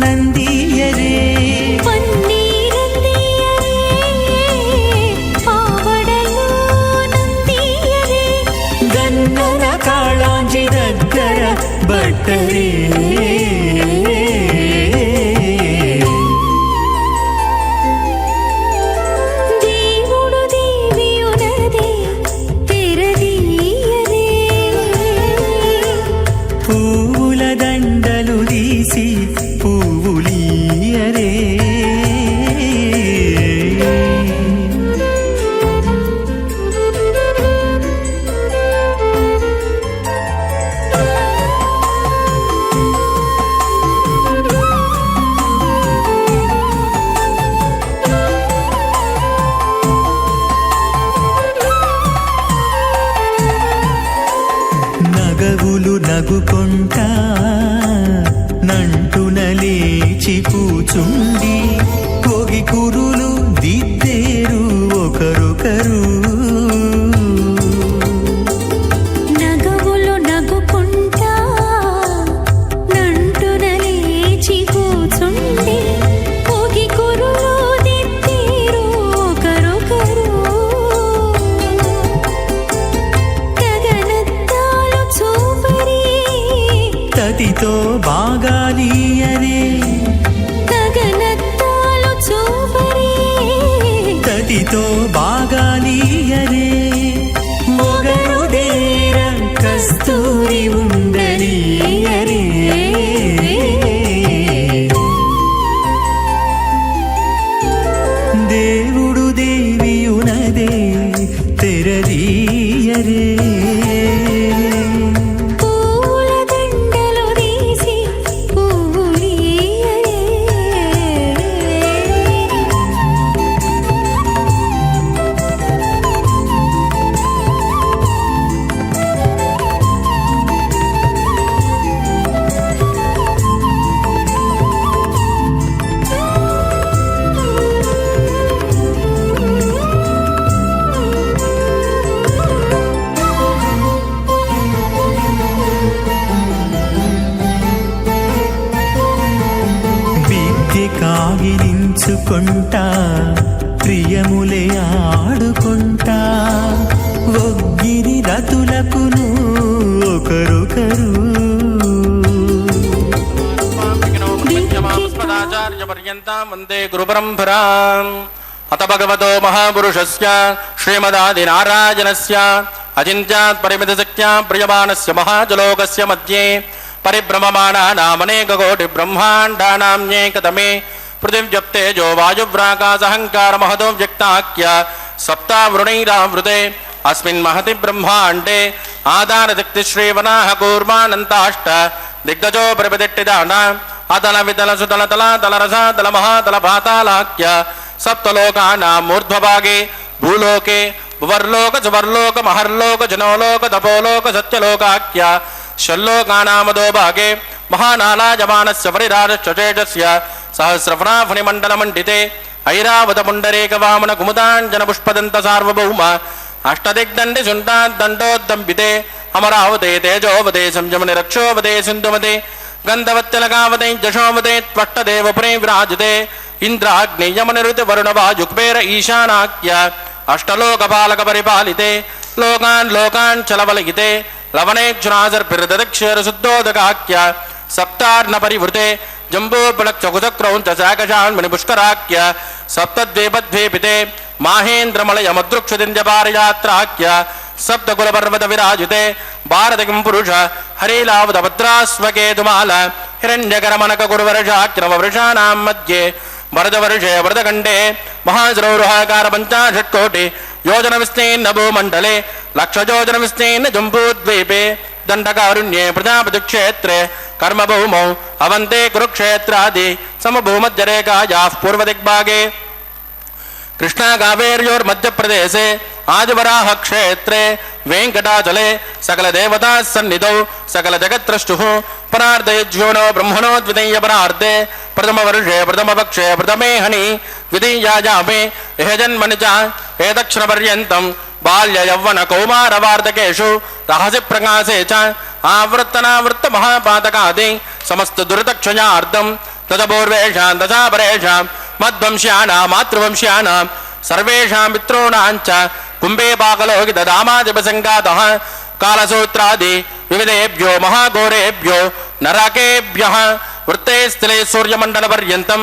నందియరే పన్నీరందియరే పావడలు పెట్టరే దేవుడు దేవియునదే తెరదీయరే పూల దండలు తీసి పువ్వులీయరే నగవులు నగుకొంటా నంటున లేచి కూచుండి కోగి కురులు దిద్దేరు ఒకరొకరు నగవులు నగుకుంటా నంటున లేచి కూచుండి కోగి కురులు దిద్దేరు ఒకరొకరు గగనత్తాలు చూపరి తతితో బాగాలీయరే గగనత్తాలు చూపరి తతితో బాగాలీయరే మొగరుదేర కస్తూరి ఉండలీయరే దేవుడు దేవియునదే తెరదీయరే పూల దండలు తీసి పువ్వులీయరే విద్య కాగిలించుకుంటా ప్రియములే ఆడుకుంటా ఒగ్గిరి రతులకును ఒకరొకరు పర్యంతం వందే గురుపరంపరాం అత భగవతో మహాపురుషస్య శ్రీమదాదినారాయణస్య అచింత్యాత్ పరిమితశక్త్యా ప్రియమాణస్య మహాజలోకస్య మధ్యే పరిభ్రమమాణానామనేకకోటి బ్రహ్మాండానామ్యేకతమే పృథివ్యప్తేజో వాయువ్రాకాశహంకార మహతో వ్యక్తాఖ్య సప్తావృణైరావృతే అస్మిన్ మహతి బ్రహ్మాండే ఆదానదిక్తి శ్రీవనాహ కూర్మానంతాష్ట దిగ్గజో పరిపదిట్టిదాన అతల వితల సుతల తల తలరస తల మహాతల పాతాళాఖ్య సప్తలోకానాం ఊర్ధ్వభాగే భూలోకే భువర్లోక సువర్లోక మహర్లోక జనోలోక తపోలోక సత్యలోకాఖ్య షల్లోకానామదో భాగే మహానాలాయమానస్య పరిరాజశ్చేజస్య సహస్రఫణాఫణిమండలమండితే ఐరావత పుండరీక వామన కుముదాంజన పుష్పదంత సార్వభౌమ అష్టదిగ్దండి శుంఠాద్దండోద్దంపితే అమరావతే తేజోవతే సంజమని రక్షోవతే సింధుమతే గంధవత్తిలకావతే జశోవతే త్వష్టదేవపురే విరాజితే ఇంద్రాగ్నేయమనిరుతి వరుణవాయుక్పేర ఈశానాఖ్య అష్టలోకపాలక పరిపాలితే లోకాన్ లోకాన్ చలవలయితే లవణేక్షునాజర్పిరదక్షేర శుద్ధోదకాఖ్య సప్తార్ణ పరివృతే జంబూపలక్షకుచక్రౌంచ శాకశాన్మణి పుష్కరాఖ్య సప్తద్వీపద్వీపితే మాహేంద్రమలయమదృక్షదింజపారయాత్రాఖ్య సప్తకులపర్వత విరాజితే భారతకిం పురుష హరిలావదభద్రాస్వకేతుమాల హిరణ్యకరమనక గురువర్షాక్రమవృషాణాం మధ్యే వరదవర్షే వరదఖండే మహాసరౌరుహాకార పంచాషట్కోటి యోజన విస్తీర్ణ భూమండలే లక్షయోజన విస్తీర్ణ జంబూద్వీపే దండకారుణ్యే ప్రజాపతి క్షేత్రే కర్మభూమౌ అవంతే కురుక్షేత్రాది సమభూమధ్యరేఖాయాః పూర్వదిగ్భాగే కృష్ణా కావేర్యోర్మధ్యప్రదేశే ఆదివరాహ క్షేత్రే వెంకటాచలే సకల దేవతా సన్నిధౌ సకల జగత్రష్టు పరార్ధయజ్యోనో బ్రహ్మణో ద్వితీయ పరార్ధే ప్రథమ వర్షే ప్రథమ పక్షే ప్రథమే హని ద్వితీయాజామే ఇహ జన్మని చ ఏదక్షణ పర్యంతం బాల్య యౌవన కౌమార వార్ధకేషు రహసి ప్రకాశే చ ఆవృత్తనావృత్త మహాపాతకాది సమస్త దురితక్షయార్థం తదపూర్వేషాం తథాపరేషాం మద్వంశ్యానాం మాతృవంశ్యానాం సర్వేషాం మిత్రోణాం చ కుంభే పాకలోకి దదామాదిపసంగాతః కాలసూత్రాది వివిధేభ్యో మహాఘోరేభ్యో నరకేభ్యః వృత్తే స్థిలే సూర్యమండల పర్యంతం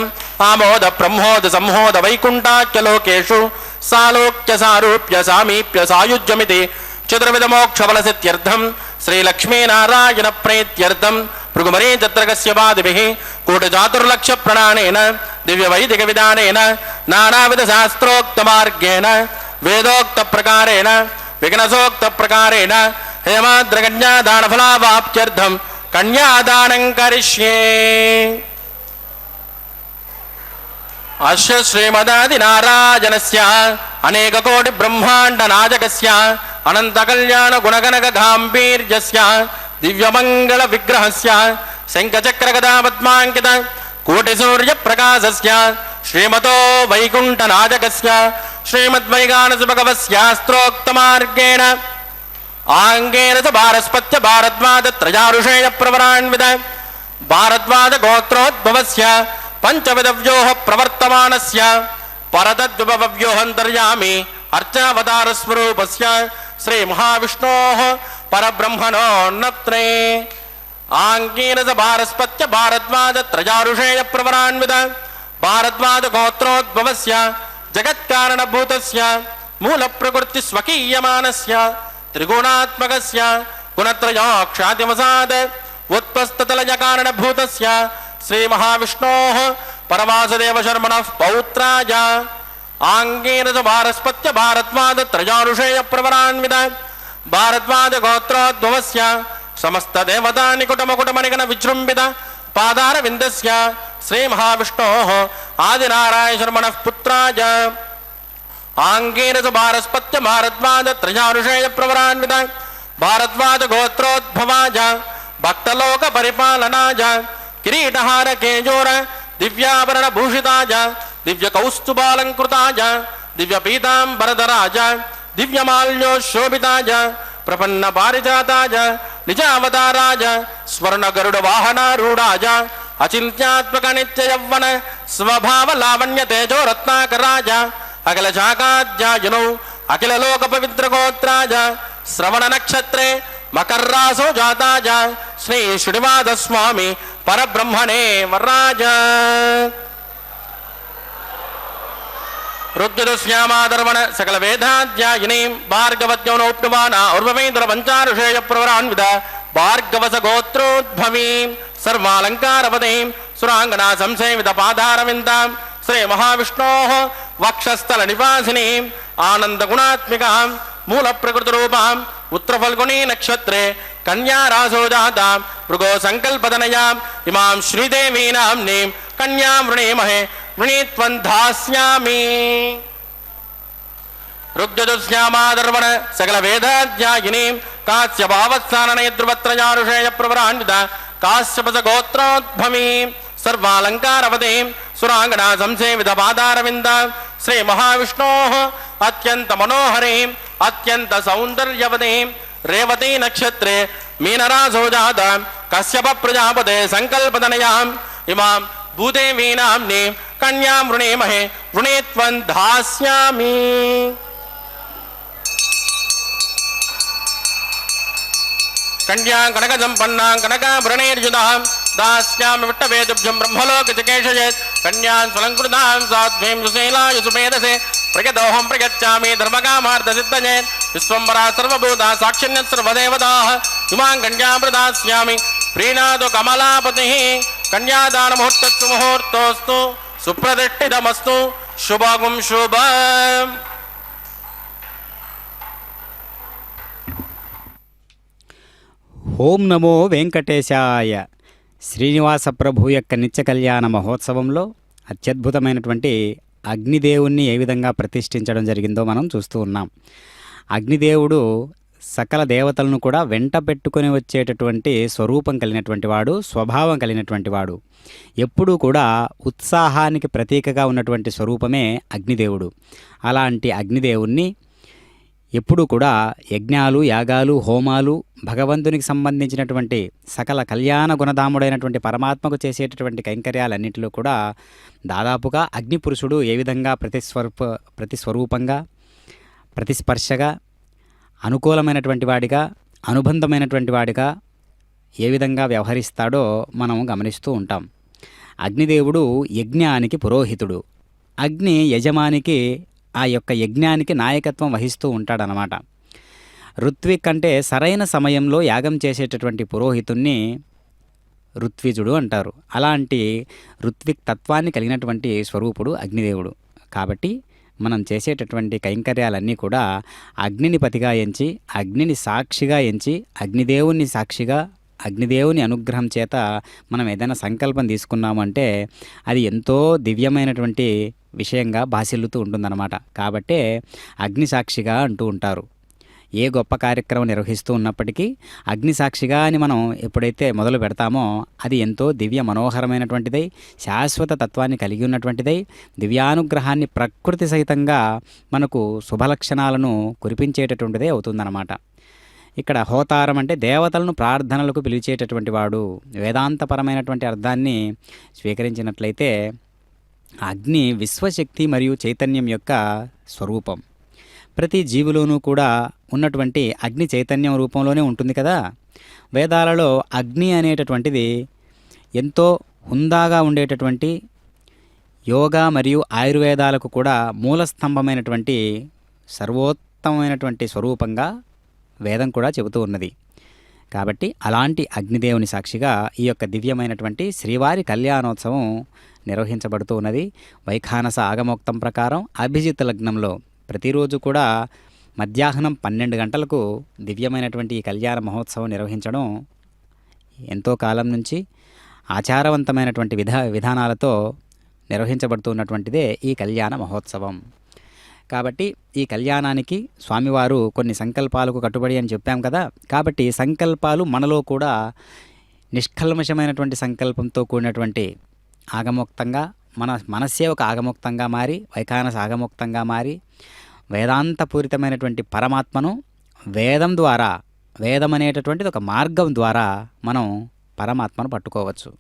ఆమోద బ్రహ్మోద సంహోద వైకుంఠాఖ్యలోకేషు సాలోక్య సారూప్య సామీప్య సాయుజ్యమితి చతుర్విధ మోక్షఫలసిత్యర్థం శ్రీలక్ష్మీనారాయణ ప్రీత్యర్థం భృగుమరీ చత్రగస్య పాదిభిః కోటిచాతుర్లక్ష ప్రణానేన దివ్య వైదిక విధానేన నానావిధ శాస్త్రోక్త మార్గేణ వేదోక్త ప్రకారేణ విఘ్నసోక్త ప్రకారేణ హేమాద్రకన్యాదాన ఫలావాప్త్యర్థం కన్యాదానం కరిష్యే. అస్య శ్రీమదాదినారాయణస్య అనేక కోటి బ్రహ్మాండ నాయకస్య అనంత కళ్యాణ గుణగణక గాంభీర్యస్య దివ్యమంగళ విగ్రహస్య శంఖచక్ర గదా పద్మాంకిత కోటి సూర్య ప్రకాశస్య శ్రీమతో వైకుంఠ నాయకస్య శ్రీమద్వైగానస భగవస్యాస్త్రోక్త మార్గేణ ఆంగేన చ భారస్పత్య భారద్వాజ త్రయారుషేయ ప్రవరాన్విత భారద్వాజ గోత్రోద్భవస్య పంచవిధవ్యోహ ప్రవర్తమానస్య పరతద్విభవ్యోహంతర్యామి అర్చావతార స్వరూపస్య శ్రీ మహావిష్ణోః పరబ్రహ్మణోన్నత్రే ఆంగేన చ భారస్పత్య భారద్వాజ త్రయారుషేయ ప్రవరాన్విత భారద్వాజ గోత్రోద్భవస్య జగత్కారణభూతస్య మూల ప్రకృతి స్వకీయమానస్య త్రిగుణాత్మకస్య గుణత్రయాక్షాతిమసాద్ ఉత్పస్తతలయ కారణభూతస్య శ్రీ మహావిష్ణోః పరవాసుదేవ శర్మణః పౌత్రాయ ఆంగేన చ భారస్పత్య భారద్వాజ త్రయారుషేయ ప్రవరాన్విత భారద్వాజ గోత్రోద్భవస్య సమస్త దేవతా నికుటమకుటమనిగణ విజృంభిత పాదార విందస్య శ్రీ మహావిష్ణోః ఆదినారాయణ శర్మణః పుత్రాయ ఆంగేన చ భారస్పత్య భారద్వాజ త్రయారుషేయ ప్రవరాన్విత భారద్వాజ గోత్రోద్భవాయ భక్తలోక పరిపాలనాయ కిరీటహార కేయూర దివ్యాభరణ భూషితాయ దివ్య కౌస్తుభాలంకృతాయ దివ్య పీతాంబరధరాయ దివ్యమాల్యోశోభితాయ ప్రపన్న పారిజాతాయ నిజావతారాయ స్వర్ణ గరుడ వాహనారూఢాయ అచింత్యాత్మక నిత్య యవ్వన స్వభావ లావణ్య తేజో రత్నాకరాయ అఖిల శాఖాధ్యాయునౌ అఖిల లోక పవిత్ర గోత్రాయ శ్రవణ నక్షత్రే మకర్రాసో జాతాయ శ్రీ శ్రీనివాస స్వామి పరబ్రహ్మణే వరాజ రుద్రశ్యామాదర్వణ సకల వేదాధ్యాయినీం భార్గవత్యౌనోప్యమాన ఉర్వమేంద్ర పంచారుషేయ ప్రవరాన్విత భార్గవస గోత్రోద్భవీం సర్వాలంకారవదీం సురాంగనా సంసేవిత పాదారవిందాం శ్రీ మహావిష్ణోః వక్షస్థల నివాసినీం ఆనంద గుణాత్మికాం మూల ప్రకృతి రూపాం ఉత్తరఫల్గుణీ నక్షత్రే కన్యారాసో జాతాం మృగో సంకల్పదనయాం ఇమాం శ్రీదేవీ నామ్నీం కన్యాం వృణీమహే వృణీత్వం ధాస్యామి. రుగ్జదుశ్యామాదర్వణ సకల వేదాధ్యాయినీం కాశ్యపావత్సాననయద్రువత్రయారుషేయ ప్రవరాన్విత కాశ్యపస గోత్రోద్భవీం సర్వాలంకారవదీం సురాంగనా సంసేవిత పాదారవిందాం శ్రీ మహావిష్ణోః అత్యంత మనోహరీం అత్యంత సౌందర్యవదీం రేవతీ నక్షత్రే మీనరాసో జాతాం కశ్యప ప్రజాపతే సంకల్పదనయాం ఇమాం భూదేవీ నామ్నీం కన్యాం వృణీమహే వృణీత్వం ధాస్యామి. కన్యాం కనక సంపన్నాం కనకాభరణైర్యుతాం దాస్యామి విట్టవేదుభ్యం బ్రహ్మలోక చికేషయేత్ కన్యాం స్వలంకృతాం సాధ్వీం సుశీలాయ సుమేధసే ప్రగదోహం ప్రగచ్చామి ధర్మకామార్థ సిద్ధయే విశ్వంబరా సర్వభూతా సాక్షిణ్యత్ సర్వదేవతాః ఇమాం కన్యాం ప్రదాస్యామి ప్రీణాదు కమలాపతిః కన్యాదాన ముహూర్తస్తు ముహూర్తోస్తు సుప్రతిష్ఠితమస్తు శుభం శుభం. ఓం నమో వెంకటేశాయ. శ్రీనివాస ప్రభు యొక్క నిత్య కళ్యాణ మహోత్సవంలో అత్యద్భుతమైనటువంటి అగ్నిదేవుణ్ణి ఏ విధంగా ప్రతిష్ఠించడం జరిగిందో మనం చూస్తూ ఉన్నాం. అగ్నిదేవుడు సకల దేవతలను కూడా వెంట పెట్టుకొని వచ్చేటటువంటి స్వరూపం కలిగినటువంటి వాడు, స్వభావం కలిగినటువంటి వాడు. ఎప్పుడూ కూడా ఉత్సాహానికి ప్రతీకగా ఉన్నటువంటి స్వరూపమే అగ్నిదేవుడు. అలాంటి అగ్నిదేవుణ్ణి ఎప్పుడూ కూడా యజ్ఞాలు, యాగాలు, హోమాలు, భగవంతునికి సంబంధించినటువంటి సకల కళ్యాణ గుణధాముడైనటువంటి పరమాత్మకు చేసేటటువంటి కైంకర్యాలన్నింటిలో కూడా దాదాపుగా అగ్నిపురుషుడు ఏ విధంగా ప్రతిస్వరూపంగా, ప్రతిస్పర్శగా, అనుకూలమైనటువంటి వాడిగా, అనుబంధమైనటువంటి వాడిగా ఏ విధంగా వ్యవహరిస్తాడో మనం గమనిస్తూ ఉంటాం. అగ్నిదేవుడు యజ్ఞానికి పురోహితుడు. అగ్ని యజమానికి ఆ యొక్క యజ్ఞానికి నాయకత్వం వహిస్తూ ఉంటాడనమాట. ఋత్విక్ అంటే సరైన సమయంలో యాగం చేసేటటువంటి పురోహితుణ్ణి ఋత్విజుడు అంటారు. అలాంటి ఋత్విక్ తత్వాన్ని కలిగినటువంటి స్వరూపుడు అగ్నిదేవుడు. కాబట్టి మనం చేసేటటువంటి కైంకర్యాలన్నీ కూడా అగ్నిని పతిగా ఎంచి, అగ్నిని సాక్షిగా ఎంచి, అగ్నిదేవుని సాక్షిగా, అగ్నిదేవుని అనుగ్రహం చేత మనం ఏదైనా సంకల్పం తీసుకున్నామంటే అది ఎంతో దివ్యమైనటువంటి విషయంగా భాసిల్లుతూ ఉంటుందన్నమాట. కాబట్టే అగ్ని సాక్షిగా అంటూ ఉంటారు. ఏ గొప్ప కార్యక్రమం నిర్వహిస్తూ ఉన్నప్పటికీ అగ్ని సాక్షిగా అని మనం ఎప్పుడైతే మొదలు పెడతామో అది ఎంతో దివ్య మనోహరమైనటువంటిదై, శాశ్వత తత్వాన్ని కలిగి ఉన్నటువంటిదై, దివ్యానుగ్రహాన్ని ప్రకృతి సహితంగా మనకు శుభలక్షణాలను కురిపించేటటువంటిదే అవుతుందన్నమాట. ఇక్కడ హోతారం అంటే దేవతలను ప్రార్థనలకు పిలిచేటటువంటి వాడు. వేదాంతపరమైనటువంటి అర్థాన్ని స్వీకరించినట్లయితే అగ్ని విశ్వశక్తి మరియు చైతన్యం యొక్క స్వరూపం. ప్రతి జీవులోనూ కూడా ఉన్నటువంటి అగ్ని చైతన్యం రూపంలోనే ఉంటుంది కదా. వేదాలలో అగ్ని అనేటటువంటిది ఎంతో హుందాగా ఉండేటటువంటి యోగా మరియు ఆయుర్వేదాలకు కూడా మూలస్తంభమైనటువంటి సర్వోత్తమైనటువంటి స్వరూపంగా వేదం కూడా చెబుతూ ఉన్నది. కాబట్టి అలాంటి అగ్నిదేవుని సాక్షిగా ఈ యొక్క దివ్యమైనటువంటి శ్రీవారి కళ్యాణోత్సవం నిర్వహించబడుతూ ఉన్నది. వైఖానస ఆగమోక్తం ప్రకారం అభిజిత్ లగ్నంలో ప్రతిరోజు కూడా మధ్యాహ్నం 12 గంటలకు దివ్యమైనటువంటి ఈ కళ్యాణ మహోత్సవం నిర్వహించడం ఎంతో కాలం నుంచి ఆచారవంతమైనటువంటి విధానాలతో నిర్వహించబడుతున్నటువంటిదే ఈ కళ్యాణ మహోత్సవం. కాబట్టి ఈ కళ్యాణానికి స్వామివారు కొన్ని సంకల్పాలకు కట్టుబడి అని చెప్పాం కదా. కాబట్టి సంకల్పాలు మనలో కూడా నిష్కల్మషమైనటువంటి సంకల్పంతో కూడినటువంటి ఆగమోక్తంగా మన మనస్సే ఒక ఆగమోక్తంగా మారి, వైఖానస ఆగమోక్తంగా మారి, వేదాంతపూరితమైనటువంటి పరమాత్మను వేదం ద్వారా, వేదం అనేటటువంటిది ఒక మార్గం ద్వారా మనం పరమాత్మను పట్టుకోవచ్చు.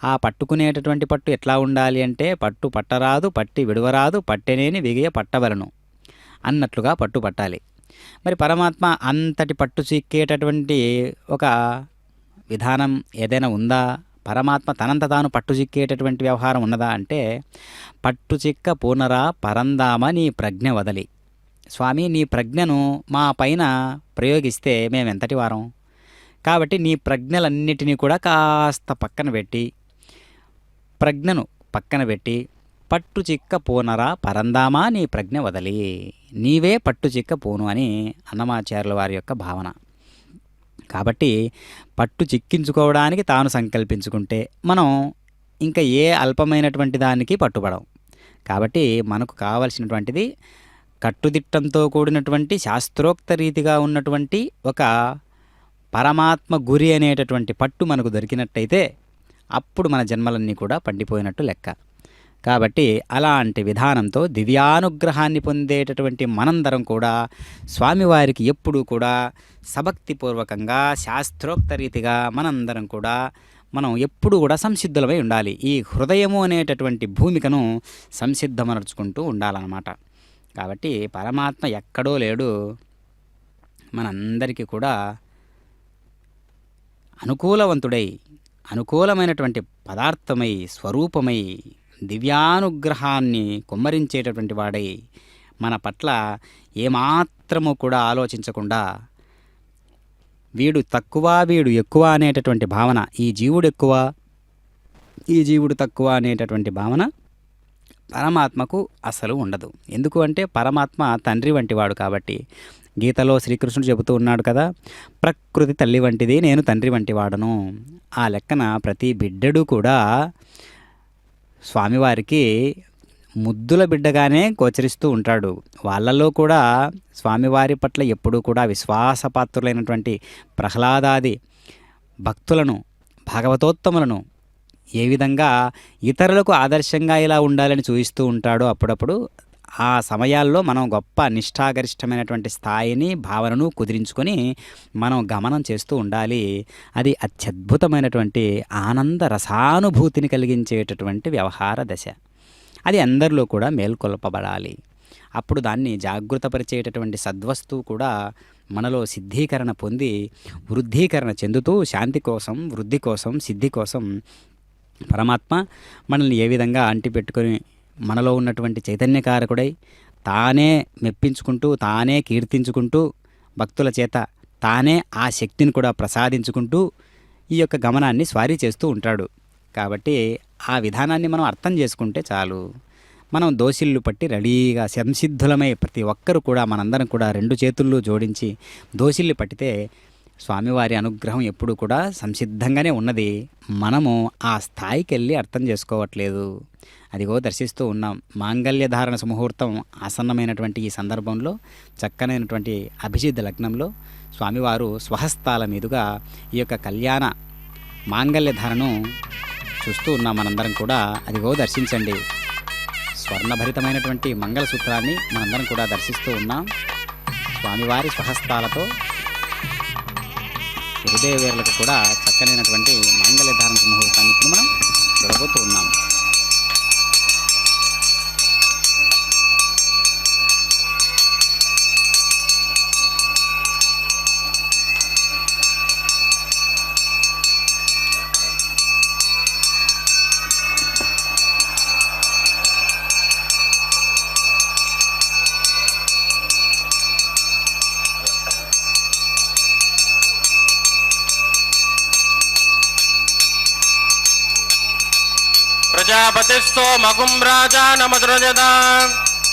ఆ పట్టుకునేటటువంటి పట్టు ఎట్లా ఉండాలి అంటే పట్టు పట్టరాదు, పట్టి విడవరాదు, పట్టెనేని విగియ పట్టవలను అన్నట్లుగా పట్టు పట్టాలి. మరి పరమాత్మ అంతటి పట్టు చిక్కేటటువంటి ఒక విధానం ఏదైనా ఉందా? పరమాత్మ తనంత తాను పట్టు చిక్కేటటువంటి వ్యవహారం ఉన్నదా అంటే, పట్టు చిక్క పూనరా పరందామ నీ ప్రజ్ఞ వదలి. స్వామి, నీ ప్రజ్ఞను మా పైన ప్రయోగిస్తే మేమెంతటి వారం? కాబట్టి నీ ప్రజ్ఞలన్నిటినీ కూడా కాస్త పక్కన పెట్టి, ప్రజ్ఞను పక్కన పెట్టి, పట్టు చిక్క పూనరా పరందామా నీ ప్రజ్ఞ వదలి, నీవే పట్టు చిక్క పూను అని అన్నమాచార్యుల వారి యొక్క భావన. కాబట్టి పట్టు చిక్కించుకోవడానికి తాను సంకల్పించుకుంటే మనం ఇంకా ఏ అల్పమైనటువంటి దానికి పట్టుబడం. కాబట్టి మనకు కావలసినటువంటిది కట్టుదిట్టంతో కూడినటువంటి శాస్త్రోక్త రీతిగా ఉన్నటువంటి ఒక పరమాత్మ గురి అనేటటువంటి పట్టు మనకు దొరికినట్టయితే అప్పుడు మన జన్మలన్నీ కూడా పండిపోయినట్టు లెక్క. కాబట్టి అలాంటి విధానంతో దివ్యానుగ్రహాన్ని పొందేటటువంటి మనందరం కూడా స్వామివారికి ఎప్పుడూ కూడా సభక్తిపూర్వకంగా శాస్త్రోక్త రీతిగా మనందరం కూడా మనం ఎప్పుడూ కూడా సంసిద్ధులమై ఉండాలి. ఈ హృదయము అనేటటువంటి భూమికను సంసిద్ధమనర్చుకుంటూ ఉండాలన్నమాట. కాబట్టి పరమాత్మ ఎక్కడో లేడు, మనందరికీ కూడా అనుకూలవంతుడై, అనుకూలమైనటువంటి పదార్థమై, స్వరూపమై, దివ్యానుగ్రహాన్ని కుమ్మరించేటటువంటి వాడై, మన పట్ల ఏమాత్రము కూడా ఆలోచించకుండా వీడు తక్కువ, వీడు ఎక్కువ అనేటటువంటి భావన, ఈ జీవుడు ఎక్కువ, ఈ జీవుడు తక్కువ అనేటటువంటి భావన పరమాత్మకు అసలు ఉండదు. ఎందుకు అంటే పరమాత్మ తండ్రి వంటివాడు. కాబట్టి గీతలో శ్రీకృష్ణుడు చెబుతూ ఉన్నాడు కదా, ప్రకృతి తల్లి వంటిది, నేను తండ్రి వంటి వాడను. ఆ లెక్కన ప్రతి బిడ్డడు కూడా స్వామివారికి ముద్దుల బిడ్డగానే గోచరిస్తూ ఉంటాడు. వాళ్ళల్లో కూడా స్వామివారి పట్ల ఎప్పుడూ కూడా విశ్వాసపాత్రులైనటువంటి ప్రహ్లాదాది భక్తులను, భాగవతోత్తములను ఏ విధంగా ఇతరులకు ఆదర్శంగా ఇలా ఉండాలని చూపిస్తూ ఉంటాడో అప్పుడప్పుడు ఆ సమయాల్లో మనం గొప్ప నిష్ఠాగరిష్టమైనటువంటి స్థాయిని, భావనను కుదిరించుకొని మనం గమనం చేస్తూ ఉండాలి. అది అత్యద్భుతమైనటువంటి ఆనంద రసానుభూతిని కలిగించేటటువంటి వ్యవహార దశ. అది అందరిలో కూడా మేల్కొల్పబడాలి. అప్పుడు దాన్ని జాగృతపరిచేటటువంటి సద్వస్తువు కూడా మనలో సిద్ధీకరణ పొంది వృద్ధీకరణ చెందుతూ శాంతి కోసం, వృద్ధి కోసం, సిద్ధి కోసం పరమాత్మ మనల్ని ఏ విధంగా అంటిపెట్టుకొని మనలో ఉన్నటువంటి చైతన్యకారకుడై తానే మెప్పించుకుంటూ, తానే కీర్తించుకుంటూ, భక్తుల చేత తానే ఆ శక్తిని కూడా ప్రసాదించుకుంటూ ఈ యొక్క గమనాన్ని స్వారీ చేస్తూ ఉంటాడు. కాబట్టి ఆ విధానాన్ని మనం అర్థం చేసుకుంటే చాలు. మనం దోసిళ్ళు పట్టి రెడీగా సంసిద్ధులమై ప్రతి ఒక్కరు కూడా మనందరం కూడా 2 చేతుల్లో జోడించి దోసిళ్ళు పట్టితే స్వామివారి అనుగ్రహం ఎప్పుడు కూడా సంసిద్ధంగానే ఉన్నది. మనము ఆ స్థాయికి వెళ్ళి అర్థం చేసుకోవట్లేదు. అదిగో దర్శిస్తూ ఉన్నాం. మాంగళ్య ధారణ సుముహూర్తం ఆసన్నమైనటువంటి ఈ సందర్భంలో, చక్కనైనటువంటి అభిజిత్ లగ్నంలో స్వామివారు స్వహస్తాల మీదుగా ఈ యొక్క కళ్యాణ మాంగళ్య ధారణను చూస్తూ ఉన్నాం మనందరం కూడా. అదిగో దర్శించండి. స్వర్ణభరితమైనటువంటి మంగళసూత్రాన్ని మనందరం కూడా దర్శిస్తూ ఉన్నాం. స్వామివారి స్వహస్తాలతో హృదయవేర్లకు కూడా చక్కనైనటువంటి మాంగళ్య ధారణ ముహూర్తాన్ని ఇప్పుడు మనం చూడబోతూ ఉన్నాం. ప్రజాపతిస్తో మగుం రాజా నమద్రజద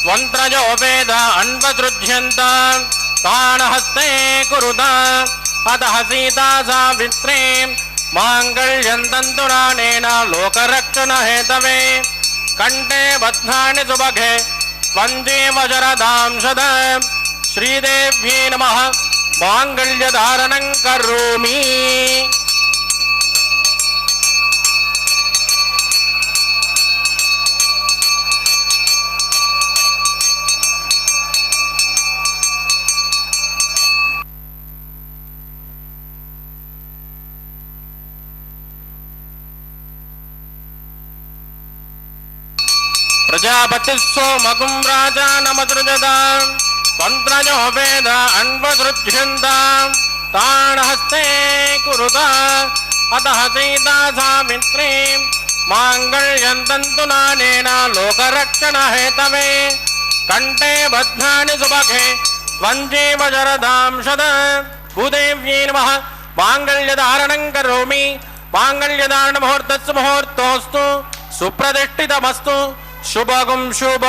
వంత్రజో వేద అన్వదృధ్యంత తాళహస్తే కురుత అతః సీతా సావిత్రే మాంగళ్యం తంతురానేన లోకరక్షణ హేతవే కంఠే బధ్నాని సుభగే త్వంజీవ శరదాంశద శ్రీదేవ్యై నమః మాంగళ్యధారణం కరోమి. ప్రజాపతిస్సో మగుం రాజా నమదృజద తంత్రజో వేద అన్వసృజ్యంత తాళహస్తే కురుత అతః సీతా సావిత్రీ మాంగళ్యం తంతునానేన లోకరక్షణ హేతవే కంఠే బధ్నాని సుభగే త్వంజీవ శరదాంశద భూదేవ్యై నమః మాంగళ్యధారణం కరోమి. మాంగళ్యధారణ ముహూర్తస్సు ముహూర్తోస్తు సుప్రతిష్ఠితమస్తు. శుభగం శుభ.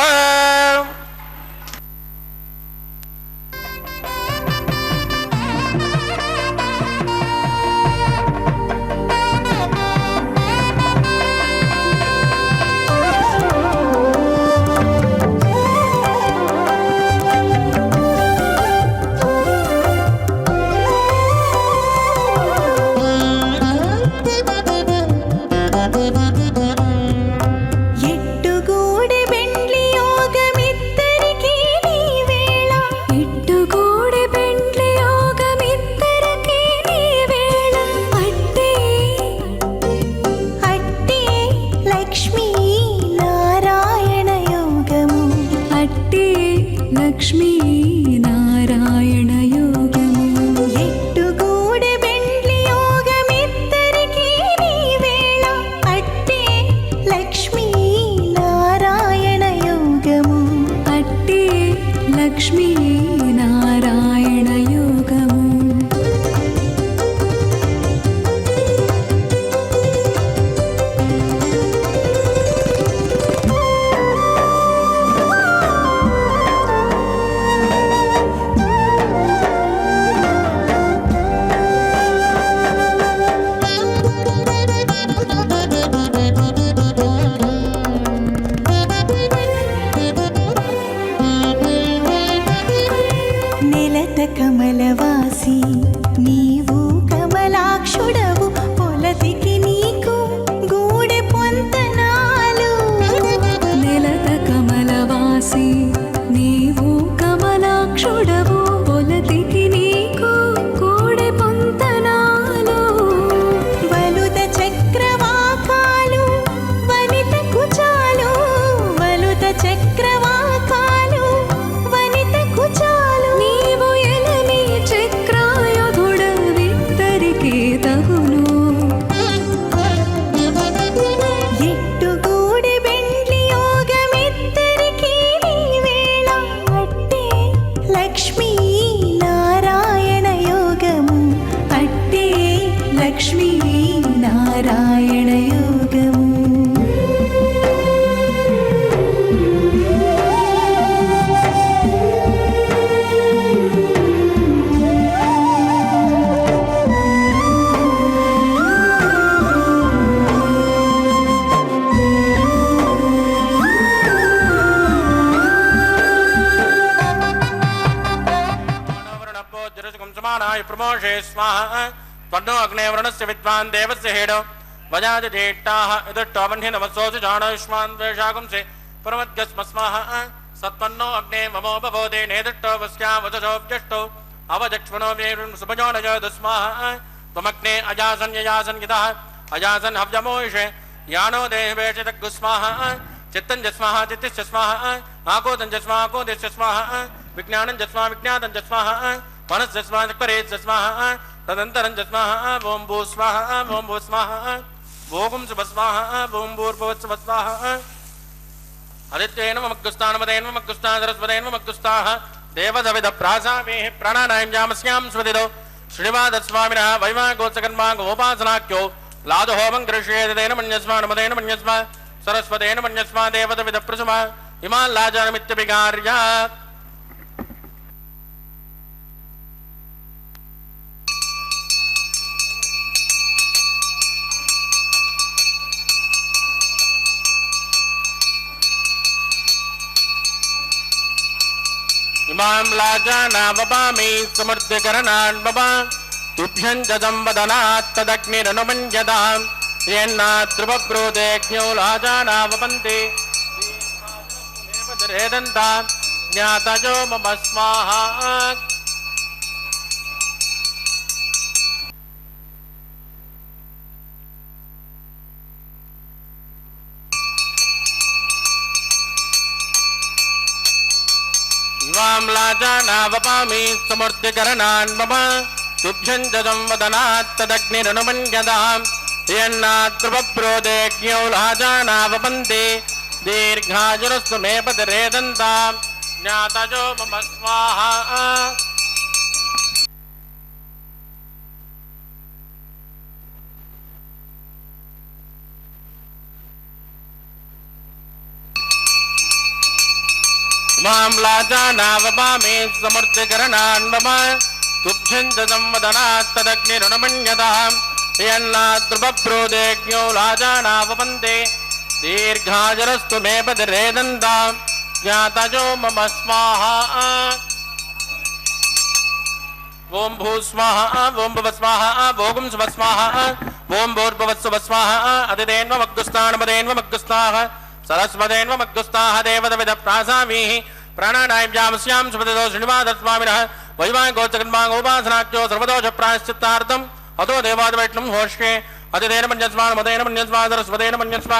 ಎಟ್ಟುಗೂಡೆ ಬೆಂಡ್ಲಿ ಯೋಗಮಿತ್ತ तन्नोषे स्वाहा त्वन्नो अग्ने वरुणस्य विद्वान् देवस्य हेडो वजाजजेट्टाः इदुष्टोवह्नि नमसोऽसि जाणयुष्मान् द्वेषागुंसि परमद्यस्म स्वाहा सत्पन्नो अग्ने ममो बभोदे नेदुष्टो वस्या वचसोऽव्यष्टो अवजक्ष्मणो वेरुन् सुभजोनजो दुस्वाहा त्वमग्ने अजासन् यजासन् यतः अजासन् हव्यमोषे यानो देहवेषितग्गु स्वाहा चित्तं जस्वाहा चित्तिश्च स्वाहा आकोदं जस्वाहा आकोदिश्च स्वाहा विज्ञानं जस्वा विज्ञातं जस्वाहा मनस्जस्वा चक्रेज्जस्वाहा तदन्तरं जस्वाहा ओं भू स्वाहा ओं भू स्वाहा भोगुं सुभस्वाहा ओं भूर्भुवत्सुभस्वाहा आदित्येन ममग्गुस्तानमदेन ममग्गुस्तान सरस्वतेन ममग्गुस्ताः देवदविदप्रासावेः प्राणानायं यामस्यां स्वदिदो श्रीनिवासस्वामिनः वैवाहिकोत्सकर्मा गोपासनाख्यो लादहोमं गृह्येतेन मन्यस्मा नमदेन मन्यस्मा सरस्वतेन मन्यस्मा देवदविदप्रसुमा इमान् लाजानमित्यभिगार्य इमां लाजानावपामि समृद्धिकरणान् मम तुभ्यं च संवदनात् तदग्निरनुमन्यताम् येन्नाद्रुवब्रूदेज्ञो लाजानावपन्ति रेदन्ताम् ज्ञातयो मम स्वाहा इमां लाजानावपामि समृद्धिकरणान् मम तुभ्यं च संवदनात् तदग्निरनुमन्यताम् येन्नाद्रुवब्रूदेज्ञो लाजानावपन्ति दीर्घायुरस्तु मे पतिरेदन्ताम् ज्ञातयो मम स्वाहा इमां लाजानावपामि समृद्धिकरणान् मम तुभ्यं च संवदनात् तदग्निरनुमन्यताम् येन्नाद्रुवब्रूदेज्ञो लाजानावपन्ति दीर्घायुरस्तु मे पतिरेदन्ताम् ज्ञातयो मम स्वाहा ओं भू स्वाहा ओं भुव स्वाहा भोगुं सुभ स्वाहा ओं भूर्भुवस्सुभ स्वाहा अदितेन्वमग्गुस्तानमदेन्वमग्गुस्ताः सरस्वतेन्वमग्गुस्ताः देवदविदप्रासावीः प्राणानायं यामस्यां सुपतितो श्रीनिवासस्वामिनः वैवाहिकोत्सकर्मा गोपासनाख्यो सर्वदोषप्रायश्चित्तार्थम् अतो देवादिवैष्णवं होष्ये अदितेन मन्यस्मा नमदेन मन्यस्मा सरस्वतेन मन्यस्मा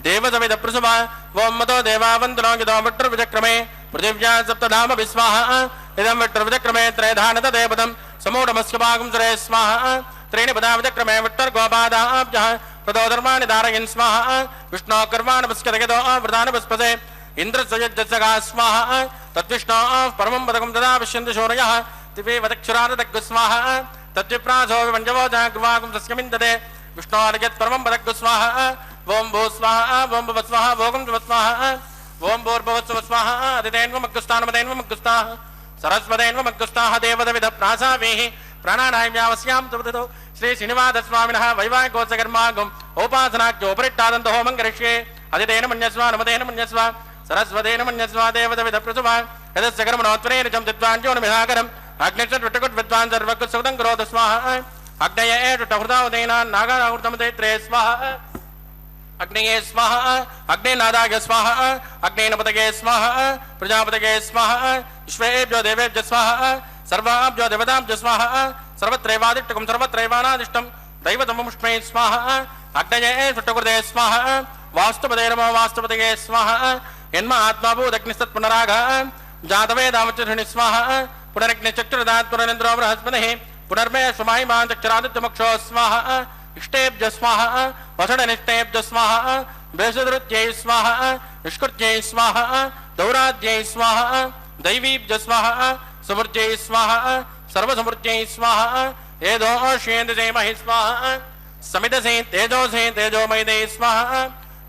देवदविदप्रसुभा ओं मतो देवावन्तनो यतो विट्टुर्विचक्रमे पृथिव्या सप्तधाम विस्वाहा इदं विट्टुर्विचक्रमे त्रयधानत देवतं समूढमस्य भागं सुरे स्वाहा त्रीणि पदा विचक्रमे विट्टुर्गोपादाभ्यः ततो धर्माणि धारयन् स्वाहा विष्णोः कर्माणि पुष्कतयतो वृतानि पुष्पते इन्द्रस्य यज्ञस्य स्वाहा तद्विष्णोः परमं पदकं तदा पश्यन्ति शौर्यः दिवे वदक्षुरादग्गु स्वाहा तद्विप्रासो विवञ्जवो जाग्वागुं तस्यमिन्दते विष्णोर्यत् परमं पदग्गु स्वाहा ओं भू स्वाहा ओं भुव स्वाहा भोगुं सुभ स्वाहा ओं भूर्भुवस्सुभ स्वाहा अदितेन्वमग्गुस्तानमदेन्वमग्गुस्ताः सरस्वतेन्वमग्गुस्ताः देवदविदप्रासावीः प्राणानायं यावस्यां सुपतितो श्री श्रीनिवासस्वामिनः वैवाहिकोत्सकर्मागुम् उपासनाख्योपरिट्टादन्तो होमं करिष्ये अदितेन मन्यस्वा नमदेन मन्यस्वा सरस्वतेन मन्यस्वा देवदविदप्रसुभा यदस्य कर्मणोत्तरेण चं चित्वाञ्जोनिमिहाकरम् अग्निश्चट्विट्टकुट्विद्वान् सर्वकुत्सुतं करोतु स्वाहा अग्नये एटुटहृदावदेनान् नागाहृतमते त्रे स्वाहा अग्नये स्वाहा अग्नेनादाय स्वाहा अग्नेनपतये स्वाहा प्रजापतये स्वाहा विश्वेभ्यो देवेभ्यो स्वाहा सर्वाभ्यो देवताभ्यो स्वाहा सर्वत्रैवादिष्टकं सर्वत्रैवानादिष्टं दैवतममुष्मै स्वाहा अग्नये सुट्टकृते स्वाहा वास्तुपदे नमो वास्तुपतये स्वाहा यन्म आत्माभूदग्निस्तत्पुनरागः जातवेदामचक्षुणि स्वाहा पुनरग्निचक्षुरदात् पुनरेन्द्रो बृहस्पतिः पुनर्मे स्वमाहिमान् चक्षुरादित्यमक्षो स्वाहा इष्टेभ्य स्वाहा वसुडनिष्टेभ्य स्वाहा बेसुदृत्यै स्वाहा निष्कृत्यै स्वाहा दौराद्यै स्वाहा दैवीभ्य स्वाहा समृत्यै स्वाहा सर्वसमृत्यै स्वाहा एदो शेन्दसेमहि स्वाहा समिदसे तेजोसे तेजोमयदे स्वाहा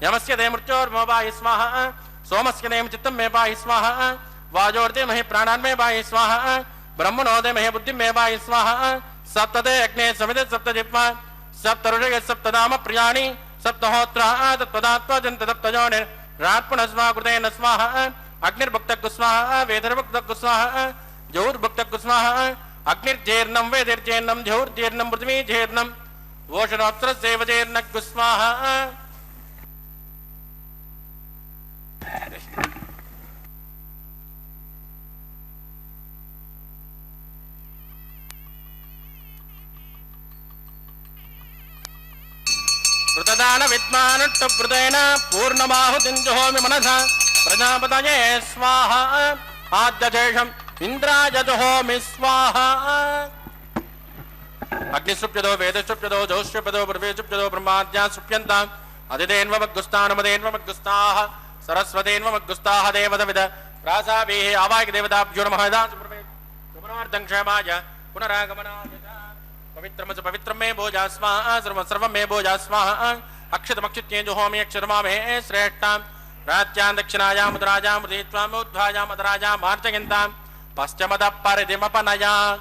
यमस्य दे मृत्योर्मोपाहि स्वाहा सोमस्य दे चित्तं मे पाहि स्वाहा वाजोर्दे महि प्राणान् मे पाहि स्वाहा ब्रह्मणो दे महि बुद्धिं मे पाहि स्वाहा सप्तदे अग्ने समिदे सप्तजिह्वा सप्तऋषय सप्तनाम प्रियाणि सप्तहोत्राः तत्पदात्मजन्त सप्तजोनिरात्मनस्वा कृतेन स्वाहा अग्निर्भुक्तः स्वाहा वेदर्भुक्तः स्वाहा जौर्भुक्तः स्वाहा అగ్నిర్జీర్ణం వేదిర్జీర్ణం ఝౌర్జీర్ణం పృథివీజీర్ణం ఓషణోత్రసేవజీర్ణగ్గు స్వాహ. వృతదాన విద్మానుట్టృతేన పూర్ణమాహుతిం జుహోమి మనసా ప్రజాపతయే స్వాహ. ఆద్యశేషం ఇంద్రాయ జుహోమి స్వాహ. అగ్నిశృప్యదో వేదశృప్యదో జౌశ్రుప్యదో పృథ్వీశృప్యదో బ్రహ్మాద్యా శృప్యంతాం అదిదేన్వమగ్గుస్థానమదేన్వమగ్గుస్థాః సరస్వతేన్వమగ్గుస్థాః దేవతవిద ప్రాసావేః ఆవాహిక దేవతాభ్యో నమః. గమనార్థం క్షేమాయ పునరాగమనాయ పవిత్రమచ పవిత్రం మే భోజా స్వాహ. సర్వం మే భోజా స్వాహ. అక్షతమక్షిత్యేం జుహోమి అక్షరమామే శ్రేష్టాం. ప్రాచ్యాం దక్షిణాయాం ఉత్తరాయాం హృదయత్వాం ఊర్ధ్వాయాం అధరాయాం మార్జయంతాం పశ్చిమద పరిధిమపనయా.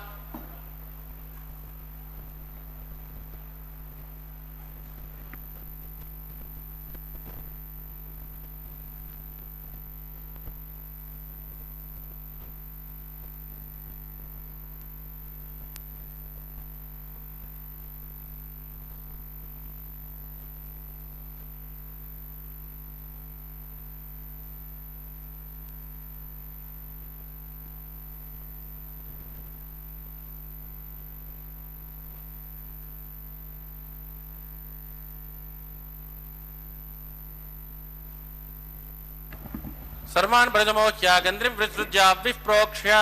सर्वान् प्रजमोह्य गन्ध्रिं विसृज्य विप्रोक्ष्य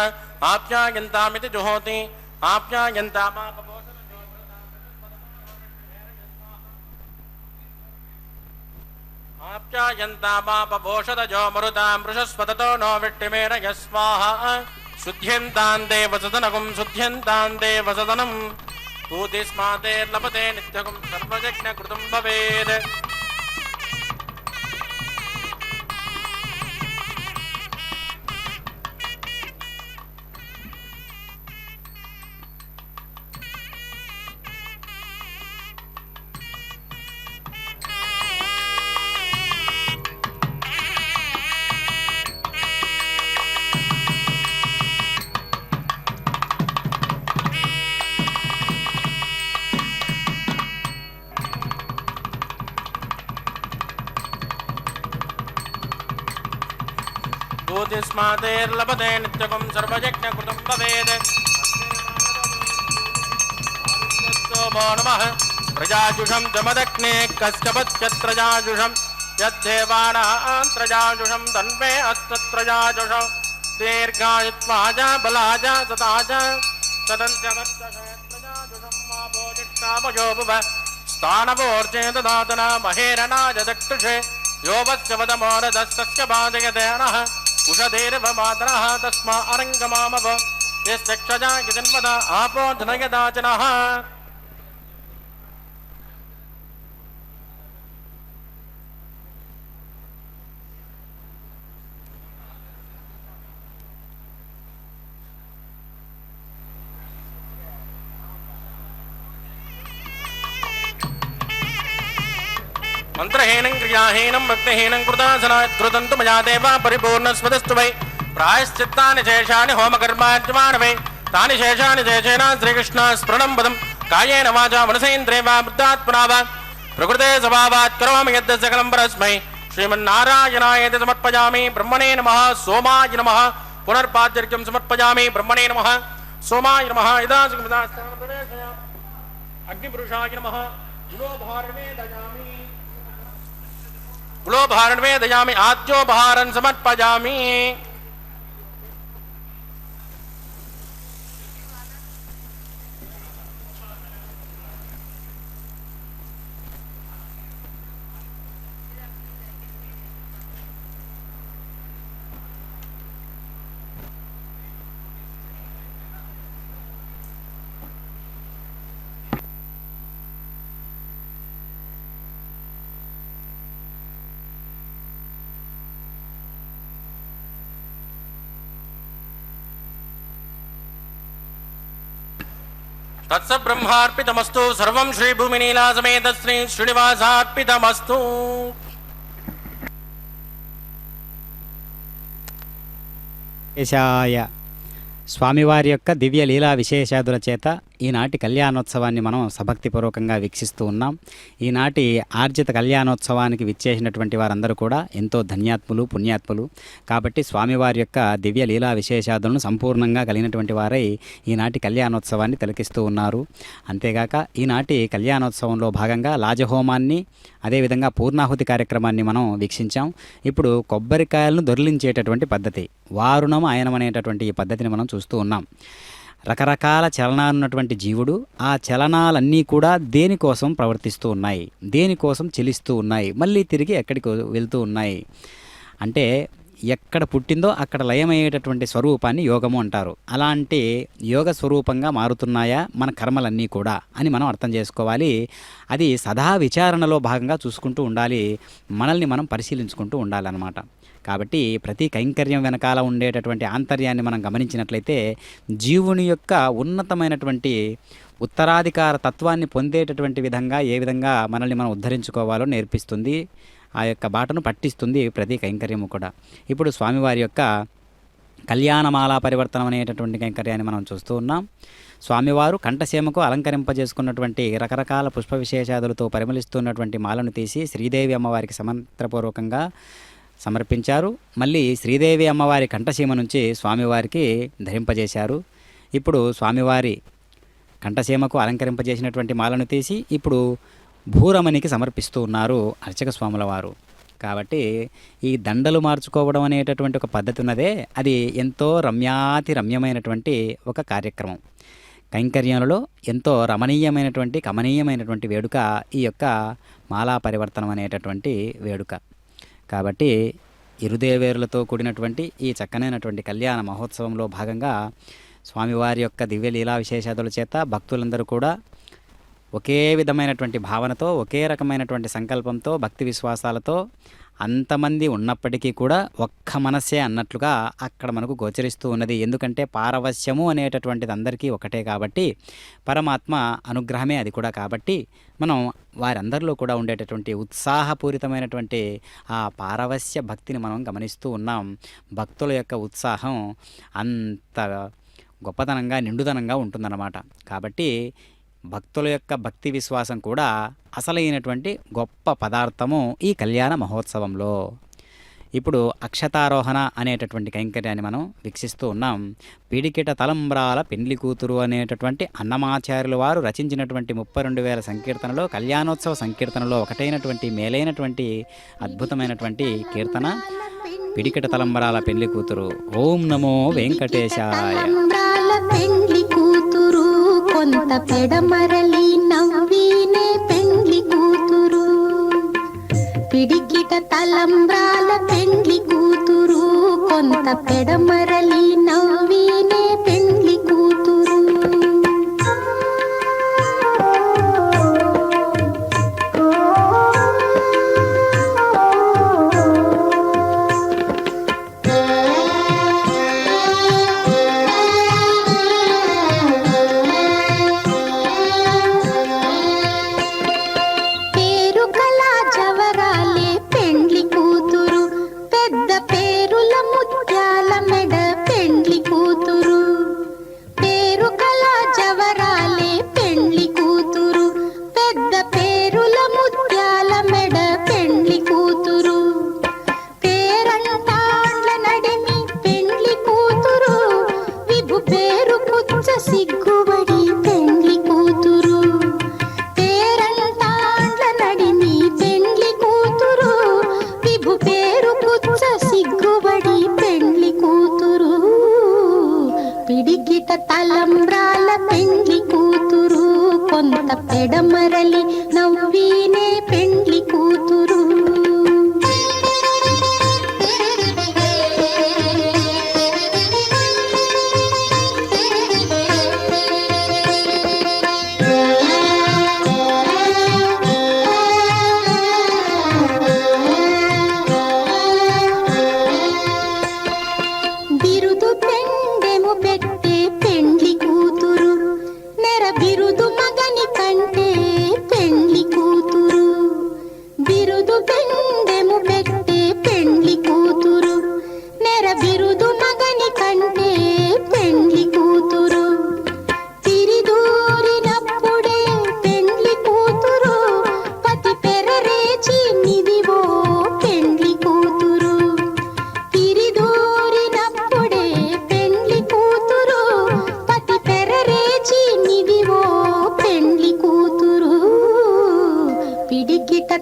आप्यायन्तामिति जुहोति. आप्यायन्तामापपोषदजो मरुतां वृषस्वततो नो विट्टिमेरय स्वाहा. शुद्ध्यन्तां देवसदनगुं शुद्ध्यन्तां देवसदनं पूतिस्मातेर्लभते नित्यगुं सर्वयज्ञकृतं भवेत्. भूतिस्मातेर्लभते नित्यगुं सर्वयज्ञकृतं भवेत्. सोमो नमः. प्रजाजुषं जमदग्ने कश्यपत्यत्रजाजुषं यद्धेवानां त्रजाजुषं तन्मे अस्तत्रजाजुषं दीर्घायुत्वाज बलाज सताज सदन्त्यगत्रजाजुषं मापोजिष्टामयो भुव स्थानवोर्जे ददातना महेरणाय दक्षुषे यो वत्स्यवदमोरदस्तस्य बाधयते नः उषधेर्वमातरः तस्मा अरङ्गमामव यस्यक्षजा यजन्वद आपो धनयदाचनः. मंत्रहीनं क्रियाहीनं भक्तिहीनं कृतासनात्कृतं तु मया देवा परिपूर्णस्वदस्तु वै. प्रायश्चित्तानि शेषाणि होमकर्मार्जमाणि वै. तानि शेषाणि शेषेण श्रीकृष्ण स्मरणं पदं कायेन वाचा मनसेन्द्रिये वा बुद्धात्मना वा प्रकृते स्वभावात् करोमि यद् सकलं परस्मै श्रीमन्नारायणाय समर्पयामि. ब्रह्मणे नमः. सोमाय नमः. पुनर्पाद्यर्घ्यं समर्पयामि. ब्रह्मणे नमः. सोमाय नमः. अग्निपुरुषाय नमः. गुलोभारण्वे दयामि. आद्योपहारं समर्पयामि. तत्स ब्रह्मार्पितमस्तु. सर्वं श्री भूमिनीला समेत श्री श्रीनिवासार्पितमस्तु. కేశాయ స్వామివారి యొక్క దివ్య లీలా విశేషాదుల చేత ఈనాటి కళ్యాణోత్సవాన్ని మనం సభక్తిపూర్వకంగా వీక్షిస్తూ ఉన్నాం. ఈనాటి ఆర్జిత కళ్యాణోత్సవానికి విచ్చేసినటువంటి వారందరూ కూడా ఎంతో ధన్యాత్ములు, పుణ్యాత్ములు. కాబట్టి స్వామివారి యొక్క దివ్య లీలా విశేషాదులను సంపూర్ణంగా కలిగినటువంటి వారై ఈనాటి కళ్యాణోత్సవాన్ని తిలకిస్తూ ఉన్నారు. అంతేగాక ఈనాటి కళ్యాణోత్సవంలో భాగంగా లాజహోమాన్ని, అదేవిధంగా పూర్ణాహుతి కార్యక్రమాన్ని మనం వీక్షించాం. ఇప్పుడు కొబ్బరికాయలను దొర్లించేటటువంటి పద్ధతి, వారుణం ఆయనం అనేటటువంటి ఈ పద్ధతిని మనం చూస్తూ ఉన్నాం. రకరకాల చలనాలున్నటువంటి జీవుడు, ఆ చలనాలన్నీ కూడా దేనికోసం ప్రవర్తిస్తూ ఉన్నాయి, దేనికోసం చెలిస్తూ ఉన్నాయి, మళ్ళీ తిరిగి ఎక్కడికి వెళ్తూ ఉన్నాయి అంటే ఎక్కడ పుట్టిందో అక్కడ లయమయ్యేటటువంటి స్వరూపాన్ని యోగము అంటారు. అలాంటి యోగ స్వరూపంగా మారుతున్నాయా మన కర్మలన్నీ కూడా అని మనం అర్థం చేసుకోవాలి. అది సదా విచారణలో భాగంగా చూసుకుంటూ ఉండాలి, మనల్ని మనం పరిశీలించుకుంటూ ఉండాలన్నమాట. కాబట్టి ప్రతి కైంకర్యం వెనకాల ఉండేటటువంటి ఆంతర్యాన్ని మనం గమనించినట్లయితే జీవుని యొక్క ఉన్నతమైనటువంటి ఉత్తరాధికార తత్వాన్ని పొందేటటువంటి విధంగా ఏ విధంగా మనల్ని మనం ఉద్ధరించుకోవాలో నేర్పిస్తుంది, ఆ యొక్క బాటను పట్టిస్తుంది ప్రతి కైంకర్యము కూడా. ఇప్పుడు స్వామివారి యొక్క కళ్యాణమాల పరివర్తనం అనేటటువంటి కైంకర్యాన్ని మనం చూస్తూ ఉన్నాం. స్వామివారు కంఠసీమకు అలంకరింపజేసుకున్నటువంటి రకరకాల పుష్ప విశేషాదులతో పరిమళిస్తున్నటువంటి మాలను తీసి శ్రీదేవి అమ్మవారికి సమంత్రపూర్వకంగా సమర్పించారు. మళ్ళీ శ్రీదేవి అమ్మవారి కంఠసీమ నుంచి స్వామివారికి ధరింపజేశారు. ఇప్పుడు స్వామివారి కంఠసీమకు అలంకరింపజేసినటువంటి మాలను తీసి ఇప్పుడు భూరమణికి సమర్పిస్తూ ఉన్నారు అర్చక స్వాముల వారు. కాబట్టి ఈ దండలు మార్చుకోవడం అనేటటువంటి ఒక పద్ధతి ఉన్నదే, అది ఎంతో రమ్యమైనటువంటి ఒక కార్యక్రమం. కైంకర్యంలో ఎంతో రమణీయమైనటువంటి కమనీయమైనటువంటి వేడుక ఈ యొక్క మాలా పరివర్తనం అనేటటువంటి వేడుక. కాబట్టి ఇరుదేవేరులతో కూడినటువంటి ఈ చక్కనైనటువంటి కళ్యాణ మహోత్సవంలో భాగంగా స్వామివారి యొక్క దివ్య లీలా విశేషాదుల చేత భక్తులందరూ కూడా ఒకే విధమైనటువంటి భావనతో, ఒకే రకమైనటువంటి సంకల్పంతో, భక్తి విశ్వాసాలతో అంతమంది ఉన్నప్పటికీ కూడా ఒక్క మనస్సే అన్నట్లుగా అక్కడ మనకు గోచరిస్తూ ఉన్నది. ఎందుకంటే పారవశ్యము అనేటటువంటిది అందరికీ ఒకటే కాబట్టి, పరమాత్మ అనుగ్రహమే అది కూడా కాబట్టి, మనం వారందరిలో కూడా ఉండేటటువంటి ఉత్సాహపూరితమైనటువంటి ఆ పారవశ్య భక్తిని మనం గమనిస్తూ ఉన్నాం. భక్తుల యొక్క ఉత్సాహం అంత గొప్పతనంగా, నిండుదనంగా ఉంటుందన్నమాట. కాబట్టి భక్తుల యొక్క భక్తి విశ్వాసం కూడా అసలైనటువంటి గొప్ప పదార్థము ఈ కళ్యాణ మహోత్సవంలో. ఇప్పుడు అక్షతారోహణ అనేటటువంటి కైంకర్యాన్ని మనం వీక్షిస్తూ ఉన్నాం. పిడికిట తలంబ్రాల పెండ్లి కూతురు అనేటటువంటి అన్నమాచార్యుల వారు రచించినటువంటి 32,000 సంకీర్తనలో కళ్యాణోత్సవ సంకీర్తనలో ఒకటైనటువంటి మేలైనటువంటి అద్భుతమైనటువంటి కీర్తన పిడికిట తలంబ్రాల పెండ్లి కూతురు. ఓం నమో వెంకటేశాయ. పెండ్లి కూతురు కొంత పెడమరలి నవ్వినే పెండ్లి కూతురు, పిడికిట తలంబ్రాల పెండ్లి కూతురు కొంత పెడమరలి నవ్వినే పెండ్లి కూతురు. సిగ్గుబడి పెండ్లి కూతురు, పేరంటాండ్ల నడిమి పెండ్లి కూతురు, విభు పేరు పుచ్చ సిగ్గుబడి పెండ్లి కూతురు, పిడికిట తలంబ్రాల పెండ్లి కూతురు కొంత పెడమరలి నవ్వినే పెండ్లి కూతురు. బిరుదు మగని కంటే పెండ్లి కూతురు,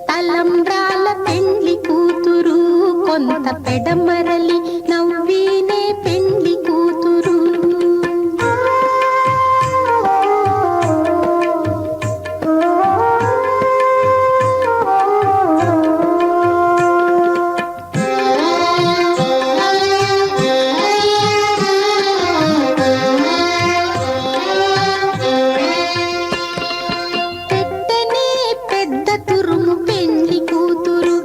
తలంబ్రాల పెండ్లి కూతురు కొంత పెడమరలి నవ్వీనే పెండ్లి కూతురు. పెట్టనే పెద్ద తురుము పెండ్లి కూతురు,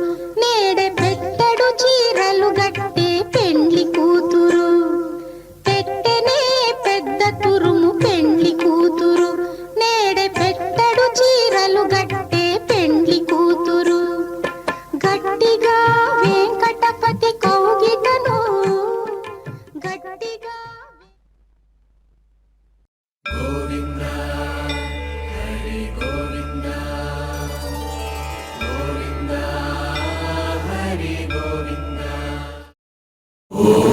నేడే పెట్టడు చీరలు గట్టే పెండ్లి కూతురు. పెట్టనే పెద్ద తురుము పెండ్లి కూతురు, నేడే పెట్టడు చీరలు గట్టే పెండ్లి కూతురు. గట్టిగా వెంకటపతి కౌగిటను గట్టిగా ఓ